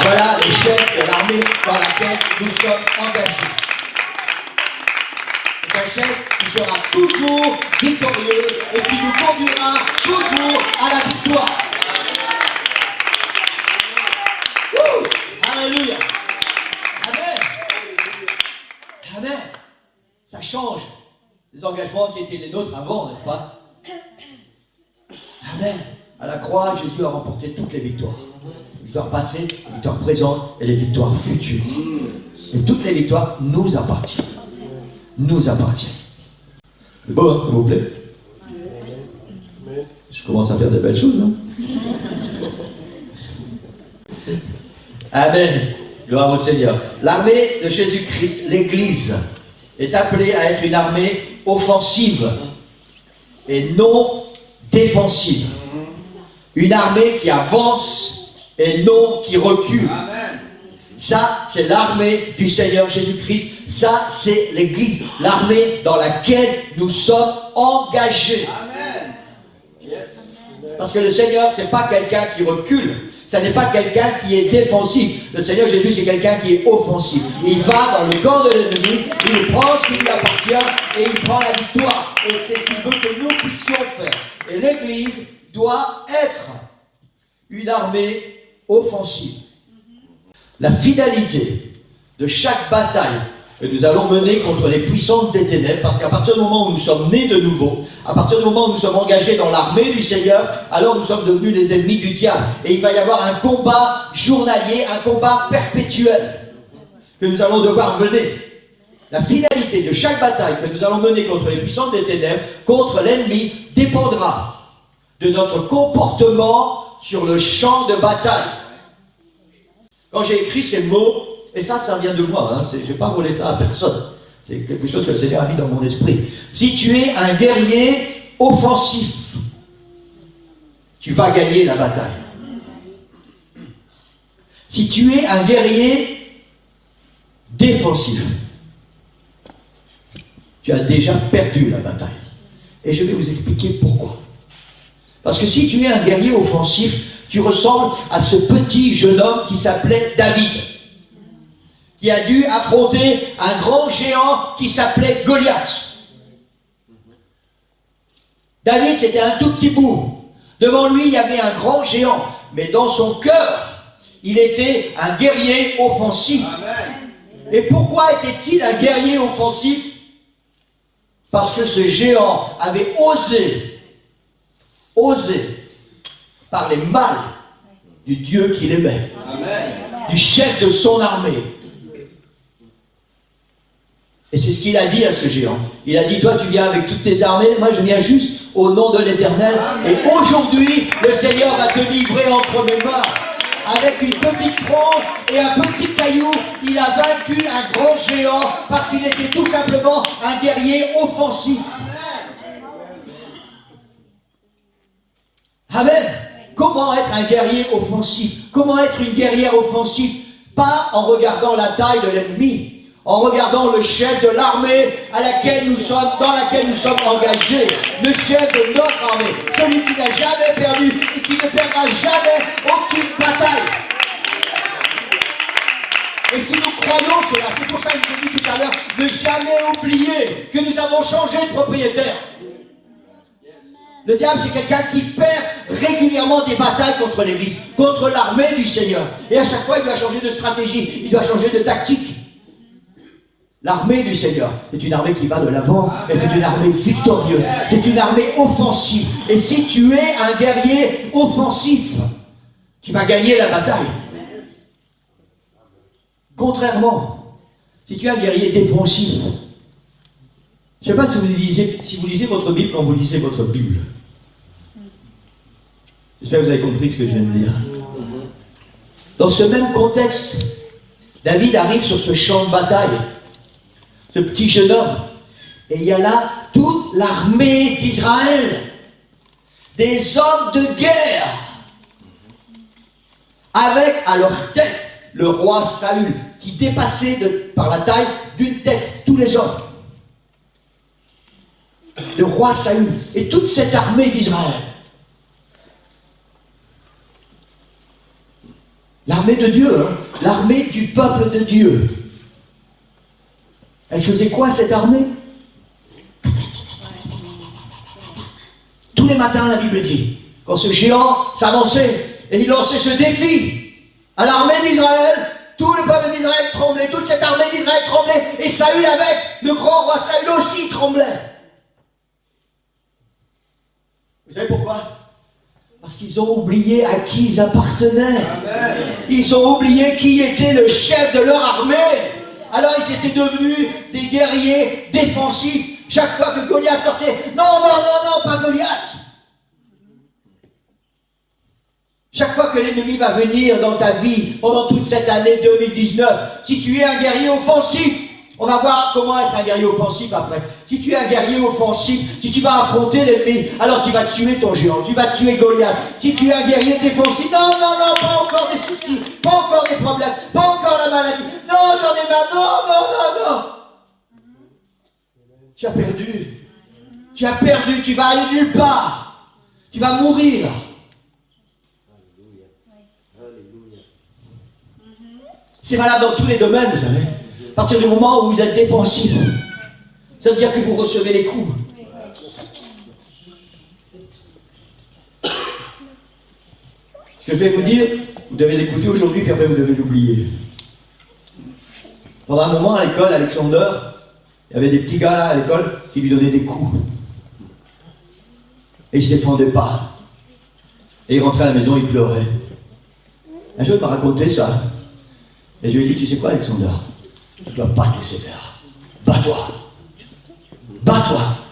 Voilà les chefs de l'armée dans laquelle nous sommes engagés. C'est un chef qui sera toujours victorieux et qui nous conduira toujours à la victoire. Alléluia. Amen. Amen. Ça change les engagements qui étaient les nôtres avant, n'est-ce pas? Amen. À la croix, Jésus a remporté toutes les victoires. Les victoires passées, les victoires présentes et les victoires futures. Et toutes les victoires nous appartiennent. Nous appartiennent. C'est beau, hein, ça vous plaît? Je commence à faire des belles choses. Hein? Amen. Gloire au Seigneur. L'armée de Jésus-Christ, l'Église, est appelée à être une armée offensive et non défensive. Une armée qui avance et non qui recule. Amen. Ça, c'est l'armée du Seigneur Jésus-Christ. Ça, c'est l'Église. L'armée dans laquelle nous sommes engagés. Amen. Parce que le Seigneur, ce n'est pas quelqu'un qui recule. Ce n'est pas quelqu'un qui est défensif. Le Seigneur Jésus, c'est quelqu'un qui est offensif. Il va dans le camp de l'ennemi, il prend ce qui lui appartient et il prend la victoire. Et c'est ce qu'il veut que nous puissions faire. Et l'Église doit être une armée offensive. La finalité de chaque bataille que nous allons mener contre les puissances des ténèbres, parce qu'à partir du moment où nous sommes nés de nouveau, à partir du moment où nous sommes engagés dans l'armée du Seigneur, alors nous sommes devenus les ennemis du diable. Et il va y avoir un combat journalier, un combat perpétuel que nous allons devoir mener. La finalité de chaque bataille que nous allons mener contre les puissances des ténèbres, contre l'ennemi, dépendra de notre comportement sur le champ de bataille. Quand j'ai écrit ces mots, et ça vient de moi, hein, je ne vais pas voler ça à personne. C'est quelque chose que le Seigneur a mis dans mon esprit. Si tu es un guerrier offensif, tu vas gagner la bataille. Si tu es un guerrier défensif, tu as déjà perdu la bataille. Et je vais vous expliquer pourquoi. Parce que si tu es un guerrier offensif, tu ressembles à ce petit jeune homme qui s'appelait David, qui a dû affronter un grand géant qui s'appelait Goliath. David, c'était un tout petit bout. Devant lui, il y avait un grand géant. Mais dans son cœur, il était un guerrier offensif. Amen. Et pourquoi était-il un guerrier offensif? Parce que ce géant avait osé parler mal du Dieu qu'il aimait. Amen. Du chef de son armée. Et c'est ce qu'il a dit à ce géant. Il a dit, toi tu viens avec toutes tes armées, moi je viens juste au nom de l'Éternel. Et aujourd'hui, le Seigneur va te livrer entre mes mains. Avec une petite fronde et un petit caillou, il a vaincu un grand géant parce qu'il était tout simplement un guerrier offensif. Amen. Comment être un guerrier offensif? Comment être une guerrière offensive? Pas en regardant la taille de l'ennemi, en regardant le chef de l'armée dans laquelle nous sommes engagés, le chef de notre armée, celui qui n'a jamais perdu et qui ne perdra jamais aucune bataille. Et si nous croyons cela, c'est pour ça que je vous ai dit tout à l'heure, ne jamais oublier que nous avons changé de propriétaire. Le diable, c'est quelqu'un qui perd régulièrement des batailles contre l'Église, contre l'armée du Seigneur. Et à chaque fois, il doit changer de stratégie, il doit changer de tactique. L'armée du Seigneur, c'est une armée qui va de l'avant, et c'est une armée victorieuse, c'est une armée offensive. Et si tu es un guerrier offensif, tu vas gagner la bataille. Contrairement, si tu es un guerrier défensif, je ne sais pas si vous lisez votre Bible quand vous lisez votre Bible. J'espère que vous avez compris ce que je viens de dire. Dans ce même contexte, David arrive sur ce champ de bataille, ce petit jeune homme, et il y a là toute l'armée d'Israël, des hommes de guerre, avec à leur tête le roi Saül, qui dépassait par la taille d'une tête tous les hommes. Le roi Saül et toute cette armée d'Israël. L'armée de Dieu, hein, l'armée du peuple de Dieu. Elle faisait quoi cette armée? Tous les matins, la Bible dit, quand ce géant s'avançait et il lançait ce défi à l'armée d'Israël, tout le peuple d'Israël tremblait, toute cette armée d'Israël tremblait, et Saül avec, le grand roi Saül aussi tremblait. Vous savez pourquoi? Parce qu'ils ont oublié à qui ils appartenaient. Amen. Ils ont oublié qui était le chef de leur armée. Alors ils étaient devenus des guerriers défensifs. Chaque fois que Goliath sortait, non, pas Goliath. Chaque fois que l'ennemi va venir dans ta vie, pendant toute cette année 2019, si tu es un guerrier offensif, on va voir comment être un guerrier offensif après. Si tu es un guerrier offensif, si tu vas affronter l'ennemi, alors tu vas tuer ton géant, tu vas tuer Goliath. Si tu es un guerrier défensif, non, pas encore des soucis, pas encore des problèmes, pas encore la maladie. Non, j'en ai marre, non. Tu as perdu, tu vas aller nulle part. Tu vas mourir. C'est valable dans tous les domaines, vous savez. À partir du moment où vous êtes défensif, ça veut dire que vous recevez les coups. Ce que je vais vous dire, vous devez l'écouter aujourd'hui, puis après vous devez l'oublier. Pendant un moment à l'école, Alexander, il y avait des petits gars là à l'école qui lui donnaient des coups. Et il ne se défendait pas. Et il rentrait à la maison, il pleurait. Un jour, il m'a raconté ça. Et je lui ai dit, tu sais quoi, Alexander? Tu ne dois pas te laisser faire. Bats-toi,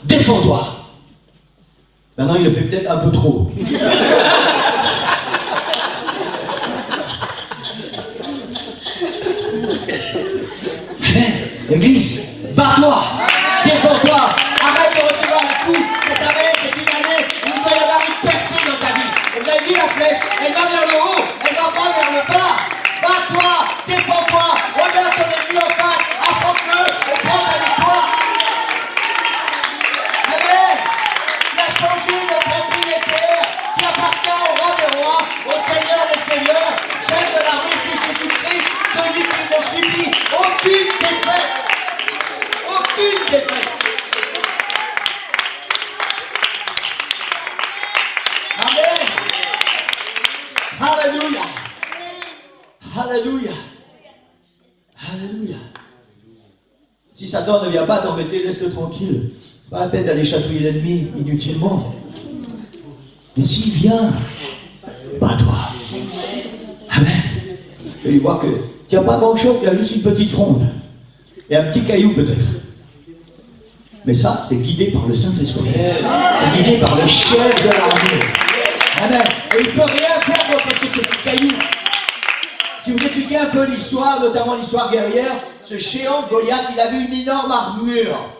défends-toi. Maintenant, il le fait peut-être un peu trop. Amen. L'église, bats-toi, défends-toi, arrête de recevoir les coups. Cette année, c'est une année où il doit y avoir une percée dans ta vie. Et vous avez vu la flèche, elle va vers le haut, elle va pas vers le bas. Bats-toi, défends-toi, regarde ton ennemi en face, affronte-le et prends ta victoire. Amen. Tu as changé de propriétaire, qui appartient au roi des rois, au Seigneur des seigneurs, chef de l'armée, c'est Jésus-Christ, celui qui ne subit aucune défaite. Aucune défaite. Amen. Alléluia. Alléluia. Alléluia. Si Satan ne vient pas t'embêter, laisse-le tranquille. C'est pas la peine d'aller chatouiller l'ennemi inutilement. Mais s'il vient, bats-toi. Amen. Et il voit que tu n'as pas grand-chose, il y a juste une petite fronde. Et un petit caillou peut-être. Mais ça, c'est guidé par le Saint-Esprit. C'est guidé par le chef de l'armée. Amen. Et il ne peut rien faire contre ce petit caillou. Si vous étudiez un peu l'histoire, notamment l'histoire guerrière, ce géant Goliath, il avait une énorme armure.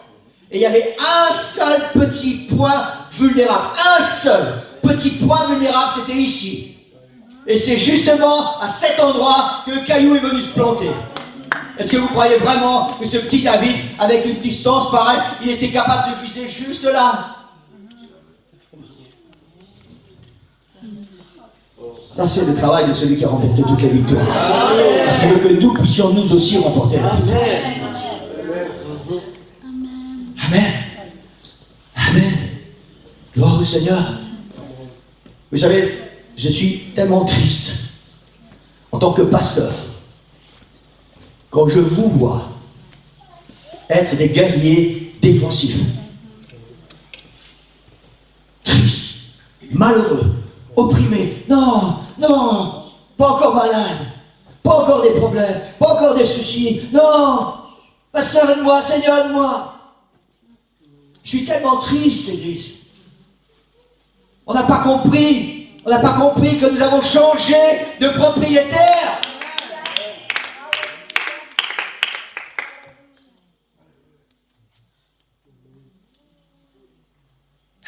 Et il y avait un seul petit point vulnérable. Un seul petit point vulnérable, c'était ici. Et c'est justement à cet endroit que le caillou est venu se planter. Est-ce que vous croyez vraiment que ce petit David, avec une distance pareille, il était capable de viser juste là? Ça, c'est le travail de celui qui a remporté toutes les victoires. Parce qu'il veut que nous puissions nous aussi remporter la victoire. Amen. Amen. Gloire au Seigneur. Vous savez, je suis tellement triste en tant que pasteur quand je vous vois être des guerriers défensifs. Tristes, malheureux, opprimés. Non, non, pas encore malade, pas encore des problèmes, pas encore des soucis. Non, pasteur, aide-moi, Seigneur, aide-moi. Je suis tellement triste, Église. On n'a pas compris que nous avons changé de propriétaire.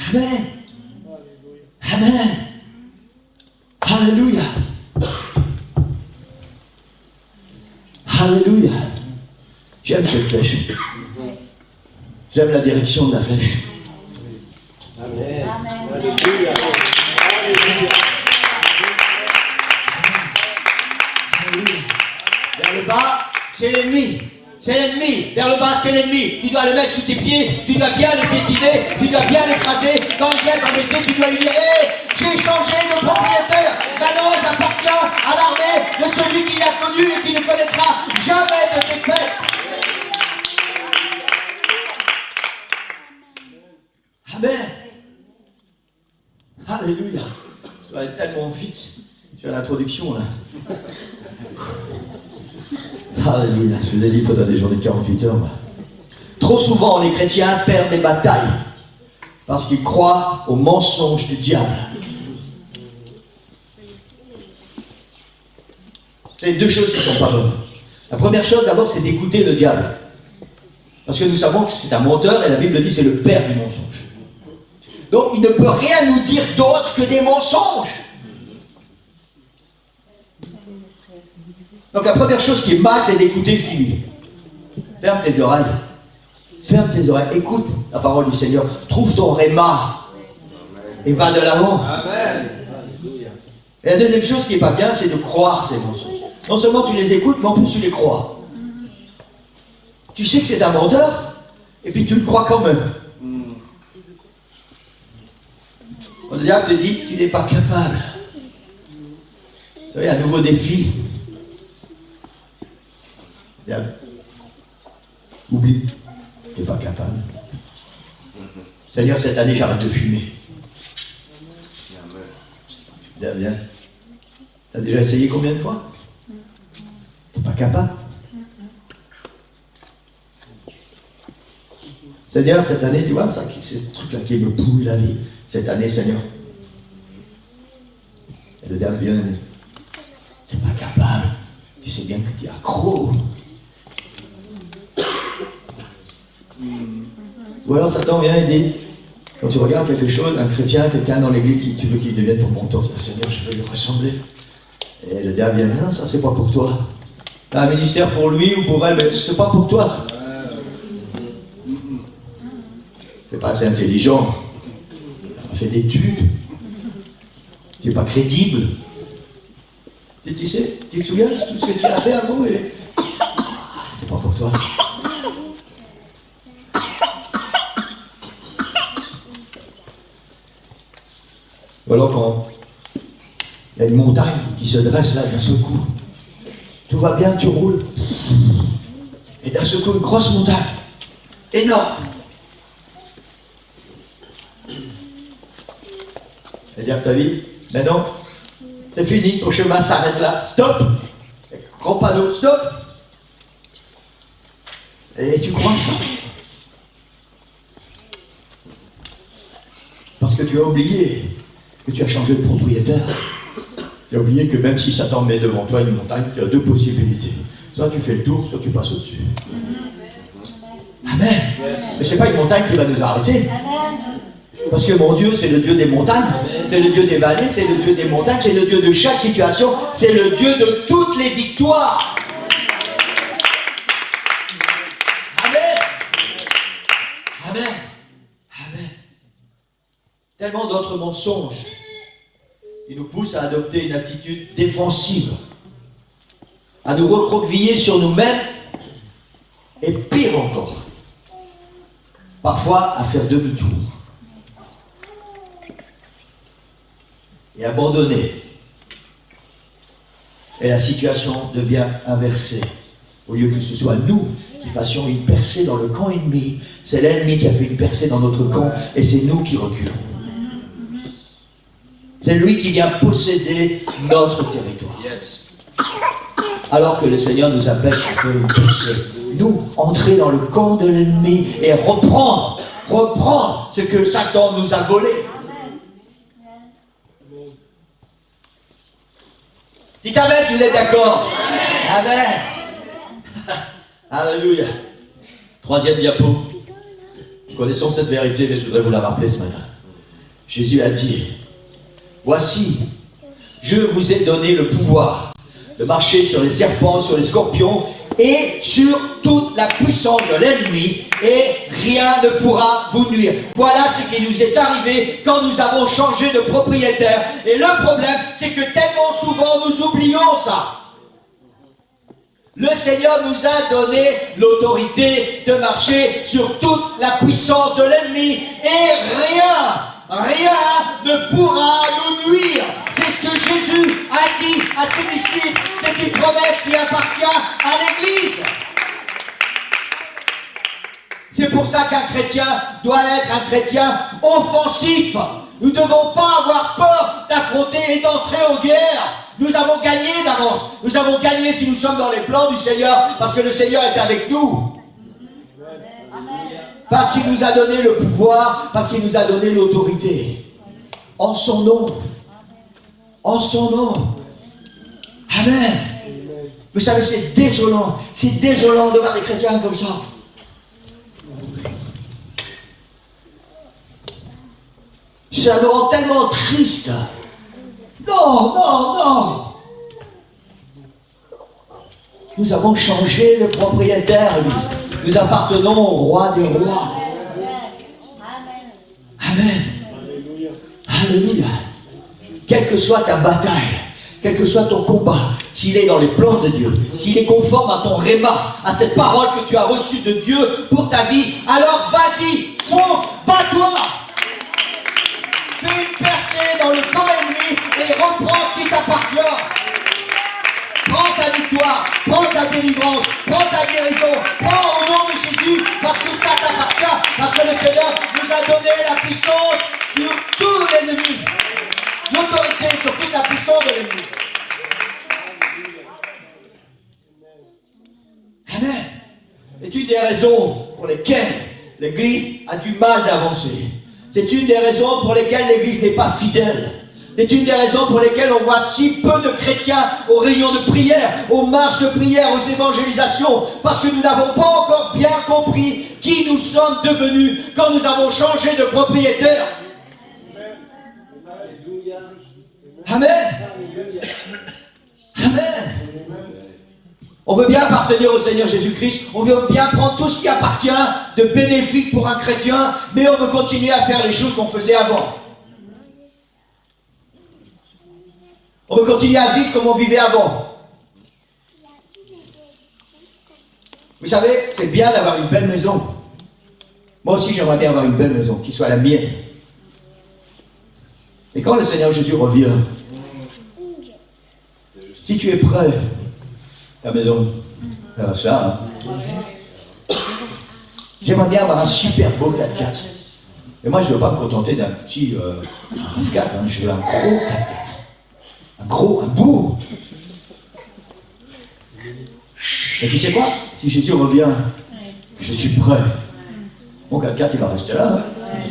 Amen. Amen. Alléluia. Alléluia. J'aime cette flèche. J'aime la direction de la flèche. Amen. Vers le bas, c'est l'ennemi. C'est l'ennemi. Vers le bas, c'est l'ennemi. Tu dois le mettre sous tes pieds. Tu dois bien le piétiner. Tu dois bien l'écraser. Quand il vient t'embêter, tu dois lui dire: hé, j'ai changé de propriétaire. Maintenant, j'appartiens à l'armée de celui qui l'a connu et qui ne connaîtra jamais de défaite. Amen. Alléluia. Ça va aller tellement vite sur l'introduction là. Alléluia. Je vous ai dit, il faudra des journées de 48 heures. Moi. Trop souvent, les chrétiens perdent des batailles parce qu'ils croient aux mensonges du diable. C'est deux choses qui ne sont pas bonnes. La première chose, d'abord, c'est d'écouter le diable. Parce que nous savons que c'est un menteur et la Bible dit que c'est le père du mensonge. Donc, il ne peut rien nous dire d'autre que des mensonges. Donc, la première chose qui est mal, c'est d'écouter ce qu'il dit. Ferme tes oreilles. Ferme tes oreilles. Écoute la parole du Seigneur. Trouve ton réma. Et va de l'avant. Amen. Et la deuxième chose qui n'est pas bien, c'est de croire ces mensonges. Non seulement tu les écoutes, mais en plus tu les crois. Tu sais que c'est un menteur, et puis tu le crois quand même. Le diable te dit, tu n'es pas capable. Vous savez, un nouveau défi. Diable, oublie, tu n'es pas capable. Seigneur, cette année, j'arrête de fumer. Bien, bien. Tu as déjà essayé combien de fois? Tu n'es pas capable. Seigneur, cette année, tu vois, ça, c'est ce truc-là qui me pourrit la vie. Cette année, Seigneur. Et le diable vient, tu n'es pas capable. Tu sais bien que tu es accro. Ou alors Satan vient et dit, quand tu regardes quelque chose, un chrétien, quelqu'un dans l'église, qui tu veux qu'il devienne ton mentor, tu dis, Seigneur, je veux lui ressembler. Et le diable vient, non, ça c'est pas pour toi. Un ministère pour lui ou pour elle, mais c'est pas pour toi. Tu n'es pas assez intelligent. Tu as fait d'études. Tu n'es pas crédible. Tu sais, tu te souviens de tout ce que tu as fait à vous et... c'est pas pour toi ça. Ou alors quand il y a une montagne qui se dresse là d'un seul coup, tout va bien, tu roules, et d'un seul coup une grosse montagne, énorme. C'est-à-dire ta vie, maintenant, c'est fini, ton chemin s'arrête là, stop, grand panneau, stop. Et tu crois ça? Parce que tu as oublié que tu as changé de propriétaire. Tu as oublié que même si Satan met devant toi une montagne, tu as deux possibilités. Soit tu fais le tour, soit tu passes au-dessus. Amen. Mais ce n'est pas une montagne qui va nous arrêter. Parce que mon Dieu, c'est le Dieu des montagnes, c'est le Dieu des vallées, c'est le Dieu des montagnes, c'est le Dieu de chaque situation, c'est le Dieu de toutes les victoires. Amen. Amen. Amen. Tellement d'autres mensonges qui nous poussent à adopter une attitude défensive, à nous recroqueviller sur nous-mêmes, et pire encore, parfois à faire demi-tour. et abandonné. Et la situation devient inversée. Au lieu que ce soit nous qui fassions une percée dans le camp ennemi, c'est l'ennemi qui a fait une percée dans notre camp et c'est nous qui reculons. C'est lui qui vient posséder notre territoire. Yes. Alors que le Seigneur nous appelle à faire une percée. Nous, entrer dans le camp de l'ennemi et reprendre ce que Satan nous a volé. Dites Amen si vous êtes d'accord. Amen. Alléluia. Troisième diapo. Nous connaissons cette vérité, mais je voudrais vous la rappeler ce matin. Jésus a dit, voici, je vous ai donné le pouvoir de marcher sur les serpents, sur les scorpions et sur toute la puissance de l'ennemi et rien ne pourra vous nuire. Voilà ce qui nous est arrivé quand nous avons changé de propriétaire. Et le problème, c'est que tellement souvent nous oublions ça. Le Seigneur nous a donné l'autorité de marcher sur toute la puissance de l'ennemi et rien ne pourra nous nuire. C'est ce que Jésus a dit à ses disciples. C'est une promesse qui appartient à l'Église. C'est pour ça qu'un chrétien doit être un chrétien offensif. Nous ne devons pas avoir peur d'affronter et d'entrer aux guerres. Nous avons gagné d'avance. Nous avons gagné si nous sommes dans les plans du Seigneur, parce que le Seigneur est avec nous. Parce qu'il nous a donné le pouvoir, parce qu'il nous a donné l'autorité. En son nom. En son nom. Amen. Vous savez, c'est désolant. C'est désolant de voir des chrétiens comme ça. Ça me rend tellement triste. Non. Nous avons changé de propriétaire. Nous appartenons au roi des rois. Amen. Alléluia. Quelle que soit ta bataille, quel que soit ton combat, s'il est dans les plans de Dieu, s'il est conforme à ton réma, à cette parole que tu as reçue de Dieu pour ta vie, alors vas-y, fonce, bats-toi. Fais une percée dans le camp ennemi et reprends ce qui t'appartient. Prends ta victoire, prends ta délivrance, prends ta guérison, prends au nom de Jésus, parce que ça t'appartient, parce que le Seigneur nous a donné la puissance sur tout l'ennemi, l'autorité sur toute la puissance de l'ennemi. Amen. C'est une des raisons pour lesquelles l'Église a du mal d'avancer. C'est une des raisons pour lesquelles l'Église n'est pas fidèle. C'est une des raisons pour lesquelles on voit si peu de chrétiens aux réunions de prière, aux marches de prière, aux évangélisations. Parce que nous n'avons pas encore bien compris qui nous sommes devenus quand nous avons changé de propriétaire. Amen. Amen. On veut bien appartenir au Seigneur Jésus-Christ, on veut bien prendre tout ce qui appartient de bénéfique pour un chrétien, mais on veut continuer à faire les choses qu'on faisait avant. On veut continuer à vivre comme on vivait avant. Vous savez, c'est bien d'avoir une belle maison. Moi aussi, j'aimerais bien avoir une belle maison, qui soit la mienne. Et quand le Seigneur Jésus revient, si tu es prêt, ta maison, ça, hein. J'aimerais bien avoir un super beau 4x4. Et moi, je ne veux pas me contenter d'un petit RAV4, hein. Je veux un gros 4x4. Un beau. Et tu sais quoi? Si Jésus revient, je suis prêt. Mon 4x4, il va rester là. Hein.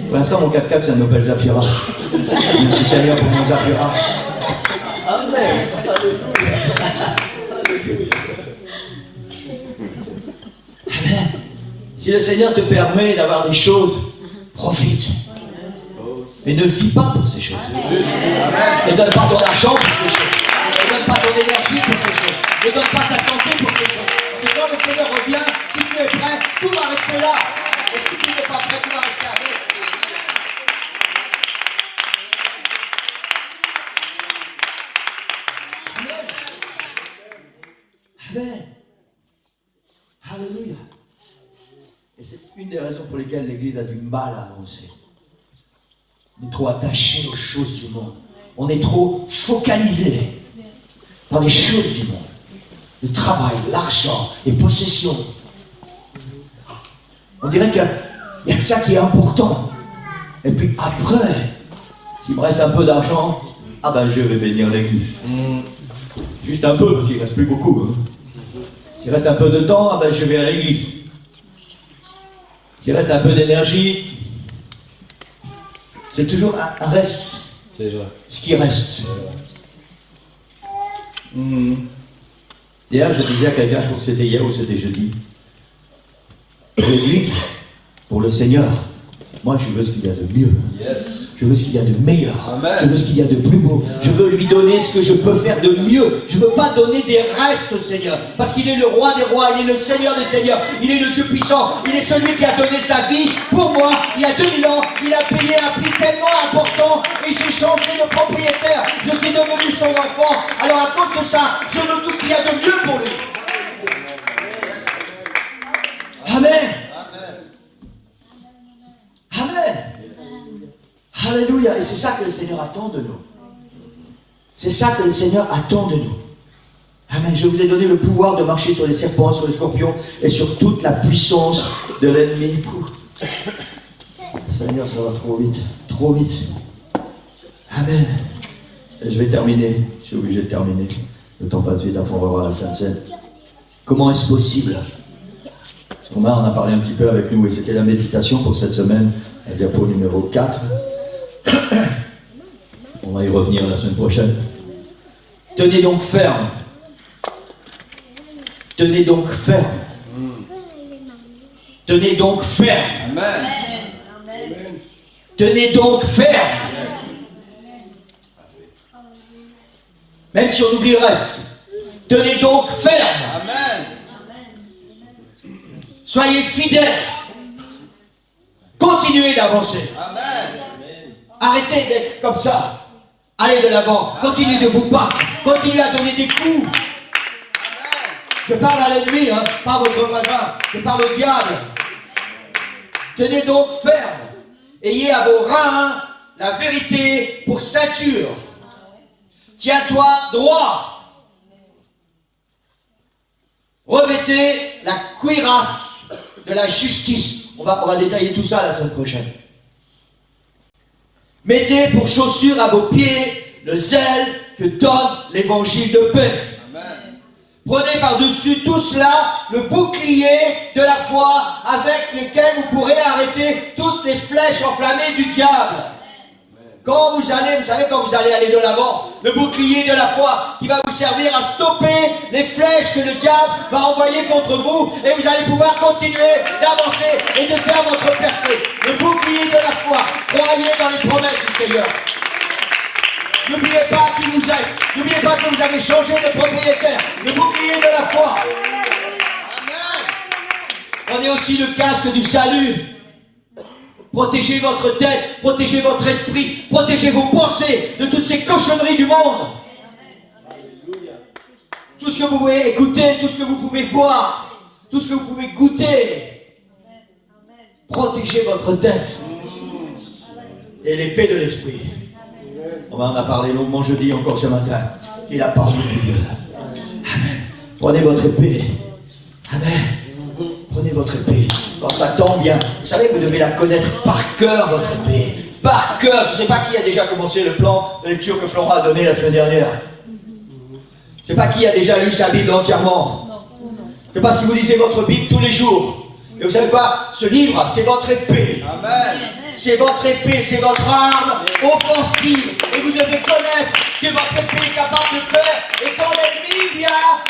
Pour l'instant, mon 4x4, c'est un Opel Zafira. Merci Seigneur pour mon Zafira. Amen. Si le Seigneur te permet d'avoir des choses, profite. Mais ne vis pas pour ces choses. Ne donne pas ton argent pour ces choses. Ne donne pas ton énergie pour ces choses. Ne donne pas ta santé pour ces choses. Parce que quand le Seigneur revient, si tu es prêt, tout va rester là. Et si tu n'es pas prêt, tout va rester avec. Amen. Amen. Alléluia. Et c'est une des raisons pour lesquelles l'Église a du mal à avancer. On est trop attaché aux choses du monde. on est trop focalisé dans les choses du monde. Le travail, l'argent, les possessions. On dirait qu'il n'y a que ça qui est important. Et puis après, s'il me reste un peu d'argent, ah ben je vais bénir l'église. Juste un peu, parce qu'il ne reste plus beaucoup. Hein. S'il reste un peu de temps, ah ben je vais à l'église. S'il reste un peu d'énergie, c'est toujours un reste. C'est vrai. Ce qui reste. Hier, je disais à quelqu'un, je pense que c'était hier ou c'était jeudi, pour l'église, pour le Seigneur, moi je veux ce qu'il y a de mieux. Yes. Je veux ce qu'il y a de meilleur. Amen. Je veux ce qu'il y a de plus beau. Je veux lui donner ce que je peux faire de mieux. Je ne veux pas donner des restes au Seigneur. Parce qu'il est le roi des rois, il est le Seigneur des seigneurs. Il est le Dieu puissant. Il est celui qui a donné sa vie pour moi. Il y a 2000 ans, il a payé un prix tellement important. Et j'ai changé de propriétaire. Je suis devenu son enfant. Alors à cause de ça, je veux tout ce qu'il y a de mieux pour lui. Amen. Amen. Alléluia. Et c'est ça que le Seigneur attend de nous. C'est ça que le Seigneur attend de nous. Amen. Je vous ai donné le pouvoir de marcher sur les serpents, sur les scorpions et sur toute la puissance de l'ennemi. Seigneur, ça va trop vite. Trop vite. Amen. Et je vais terminer. Je suis obligé de terminer. Le temps passe vite, après on va voir la Sainte Seine. Comment est-ce possible? Romain en a parlé un petit peu avec nous et c'était la méditation pour cette semaine, la diapo numéro 4. On va y revenir la semaine prochaine. Tenez donc ferme. Tenez donc ferme. Tenez donc ferme. Amen. Tenez donc ferme. Même si on oublie le reste. Tenez donc ferme. Amen. Soyez fidèles. Continuez d'avancer. Amen. Arrêtez d'être comme ça. Allez de l'avant. Continuez de vous battre. Continuez à donner des coups. Je parle à l'ennemi, hein, pas à votre voisin. Je parle au diable. Tenez donc ferme. Ayez à vos reins la vérité pour ceinture. Tiens-toi droit. Revêtez la cuirasse de la justice. On va détailler tout ça la semaine prochaine. Mettez pour chaussure à vos pieds le zèle que donne l'évangile de paix. Amen. Prenez par-dessus tout cela le bouclier de la foi avec lequel vous pourrez arrêter toutes les flèches enflammées du diable. Quand vous allez, vous savez, quand vous allez aller de l'avant, le bouclier de la foi qui va vous servir à stopper les flèches que le diable va envoyer contre vous et vous allez pouvoir continuer d'avancer et de faire votre percée. Le bouclier de la foi, croyez dans les promesses du Seigneur. N'oubliez pas qui vous êtes, n'oubliez pas que vous avez changé de propriétaire. Le bouclier de la foi. Prenez aussi le casque du salut. Protégez votre tête, protégez votre esprit, protégez vos pensées de toutes ces cochonneries du monde. Tout ce que vous pouvez écouter, tout ce que vous pouvez voir, tout ce que vous pouvez goûter. Protégez votre tête et l'épée de l'esprit. On en a parlé longuement jeudi encore ce matin. Et la parole de Dieu. Amen. Prenez votre épée. Amen. Prenez votre épée. Quand Satan vient, vous savez, vous devez la connaître par cœur, votre épée. Par cœur. Je ne sais pas qui a déjà commencé le plan de lecture que Flora a donné la semaine dernière. Je ne sais pas qui a déjà lu sa Bible entièrement. Je ne sais pas si vous lisez votre Bible tous les jours. Et vous savez quoi? Ce livre, c'est votre épée. Amen. C'est votre épée, c'est votre arme offensive. Et vous devez connaître ce que votre épée est capable de faire. Et quand l'ennemi vient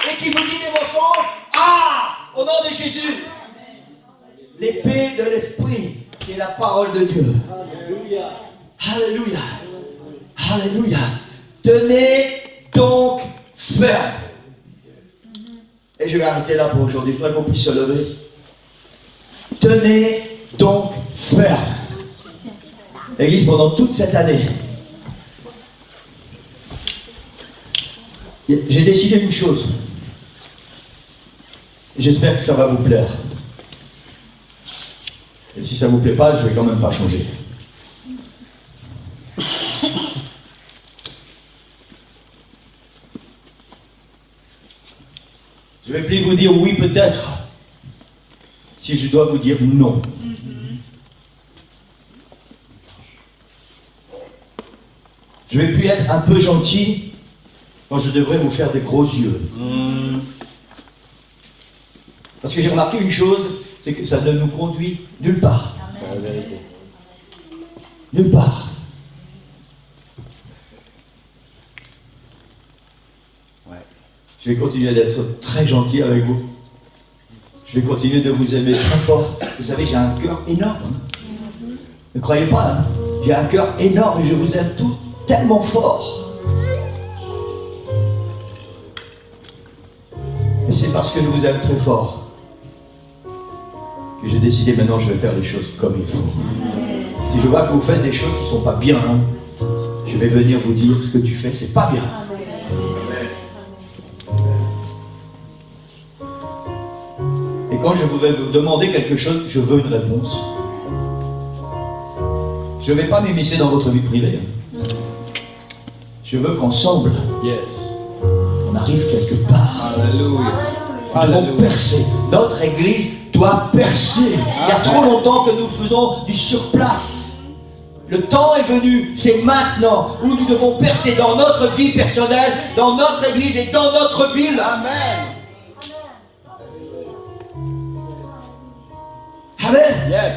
et qu'il vous dit des mensonges, au nom de Jésus, l'épée de l'esprit, qui est la parole de Dieu. Alléluia. Alléluia. Tenez donc ferme. Et je vais arrêter là pour aujourd'hui. Il faudrait qu'on puisse se lever. Tenez donc ferme. Église, pendant toute cette année, j'ai décidé une chose. J'espère que ça va vous plaire. Et si ça ne vous plaît pas, je ne vais quand même pas changer. Je ne vais plus vous dire oui peut-être, si je dois vous dire non. Je ne vais plus être un peu gentil quand je devrais vous faire des gros yeux. Parce que j'ai remarqué une chose, c'est que ça ne nous conduit nulle part. Nulle part. Je vais continuer d'être très gentil avec vous. Je vais continuer de vous aimer très fort. Vous savez, j'ai un cœur énorme. Ne croyez pas, hein. J'ai un cœur énorme et je vous aime tous tellement fort. Et c'est parce que je vous aime très fort que j'ai décidé maintenant je vais faire les choses comme il faut. Si je vois que vous faites des choses qui ne sont pas bien, hein, je vais venir vous dire ce que tu fais, c'est pas bien. Et quand je vais vous demander quelque chose, je veux une réponse. Je ne vais pas m'immiscer dans votre vie privée. Je veux qu'ensemble, on arrive quelque part. Nous devons percer. Notre église doit percer. Il y a trop longtemps que nous faisons du surplace. Le temps est venu, c'est maintenant, où nous devons percer dans notre vie personnelle, dans notre église et dans notre ville. Amen. Amen.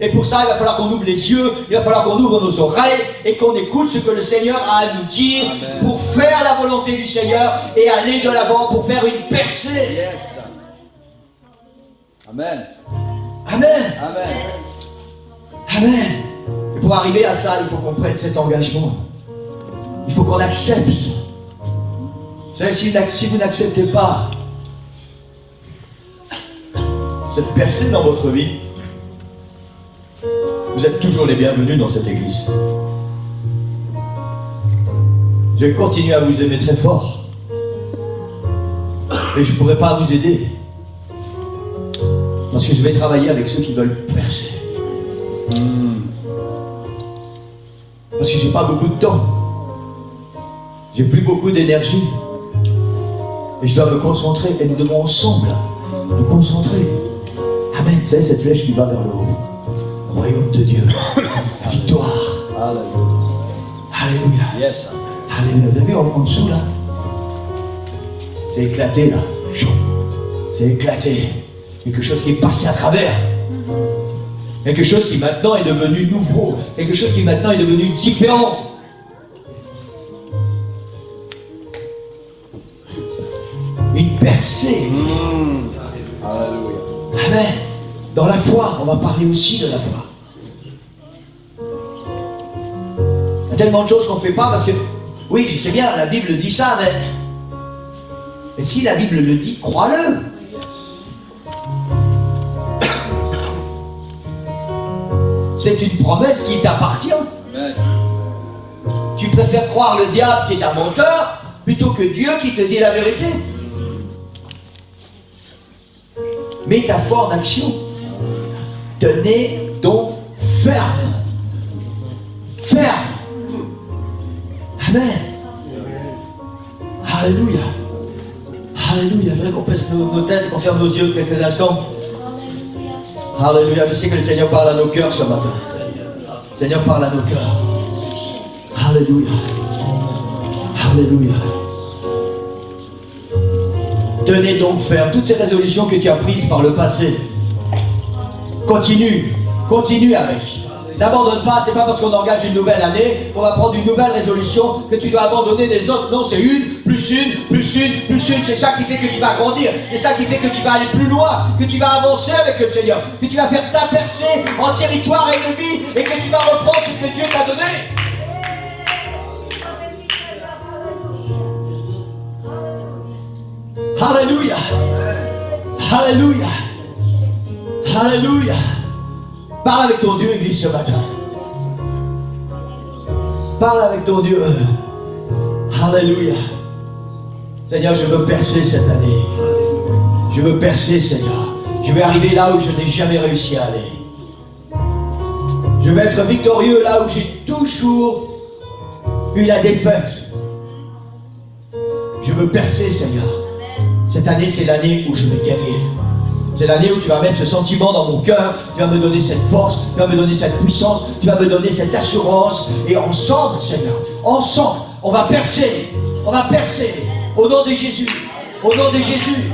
Et pour ça, il va falloir qu'on ouvre les yeux, il va falloir qu'on ouvre nos oreilles et qu'on écoute ce que le Seigneur a à nous dire. Amen. Pour faire la volonté du Seigneur et aller de l'avant pour faire une percée. Amen. Amen. Amen. Amen. Et pour arriver à ça, il faut qu'on prenne cet engagement. Il faut qu'on accepte. Vous savez, si vous n'acceptez pas cette percée dans votre vie, vous êtes toujours les bienvenus dans cette église. Je vais continuer à vous aimer très fort. Mais je ne pourrai pas vous aider. Parce que je vais travailler avec ceux qui veulent percer. Parce que j'ai pas beaucoup de temps. J'ai plus beaucoup d'énergie. Et je dois me concentrer. Et nous devons ensemble nous concentrer. Amen. Vous savez, cette flèche qui va vers le haut. Royaume de Dieu, la victoire. Alléluia. Yes. Alléluia. Vous avez vu en dessous là? C'est éclaté là. C'est éclaté. Quelque chose qui est passé à travers. Quelque chose qui maintenant est devenu nouveau. Quelque chose qui maintenant est devenu différent. Une percée. Alléluia. Amen. Dans la foi, on va parler aussi de la foi. Il y a tellement de choses qu'on ne fait pas parce que, oui, je sais bien, la Bible dit ça, mais si la Bible le dit, crois-le. C'est une promesse qui t'appartient. Amen. Tu préfères croire le diable qui est un menteur plutôt que Dieu qui te dit la vérité. Mets ta foi en action. Tenez donc ferme. Ferme. Amen. Alléluia. Alléluia. Je voudrais qu'on baisse nos têtes et qu'on ferme nos yeux quelques instants. Alléluia. Je sais que le Seigneur parle à nos cœurs ce matin. Le Seigneur parle à nos cœurs. Alléluia. Alléluia. Tenez donc ferme. Toutes ces résolutions que tu as prises par le passé. Continue. Continue avec. N'abandonne pas, c'est pas parce qu'on engage une nouvelle année qu'on va prendre une nouvelle résolution que tu dois abandonner des autres. Non, c'est une, plus une, plus une, plus une. C'est ça qui fait que tu vas grandir. C'est ça qui fait que tu vas aller plus loin, que tu vas avancer avec le Seigneur, que tu vas faire ta percée en territoire ennemi et que tu vas reprendre ce que Dieu t'a donné. Alléluia. Alléluia. Alléluia. Parle avec ton Dieu, Église, ce matin. Parle avec ton Dieu. Alléluia. Seigneur, je veux percer cette année. Je veux percer, Seigneur. Je vais arriver là où je n'ai jamais réussi à aller. Je vais être victorieux là où j'ai toujours eu la défaite. Je veux percer, Seigneur. Cette année, c'est l'année où je vais gagner. C'est l'année où tu vas mettre ce sentiment dans mon cœur, tu vas me donner cette force, tu vas me donner cette puissance, tu vas me donner cette assurance. Et ensemble, Seigneur, ensemble, on va percer, au nom de Jésus, au nom de Jésus.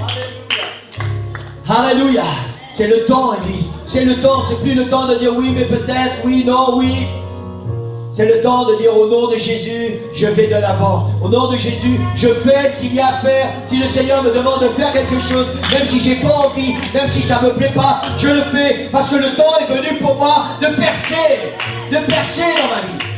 Alléluia. C'est le temps, Église, c'est le temps, c'est plus le temps de dire oui, mais peut-être, oui, non, oui. C'est le temps de dire au nom de Jésus, je vais de l'avant. Au nom de Jésus, je fais ce qu'il y a à faire. Si le Seigneur me demande de faire quelque chose, même si j'ai pas envie, même si ça me plaît pas, je le fais parce que le temps est venu pour moi de percer dans ma vie.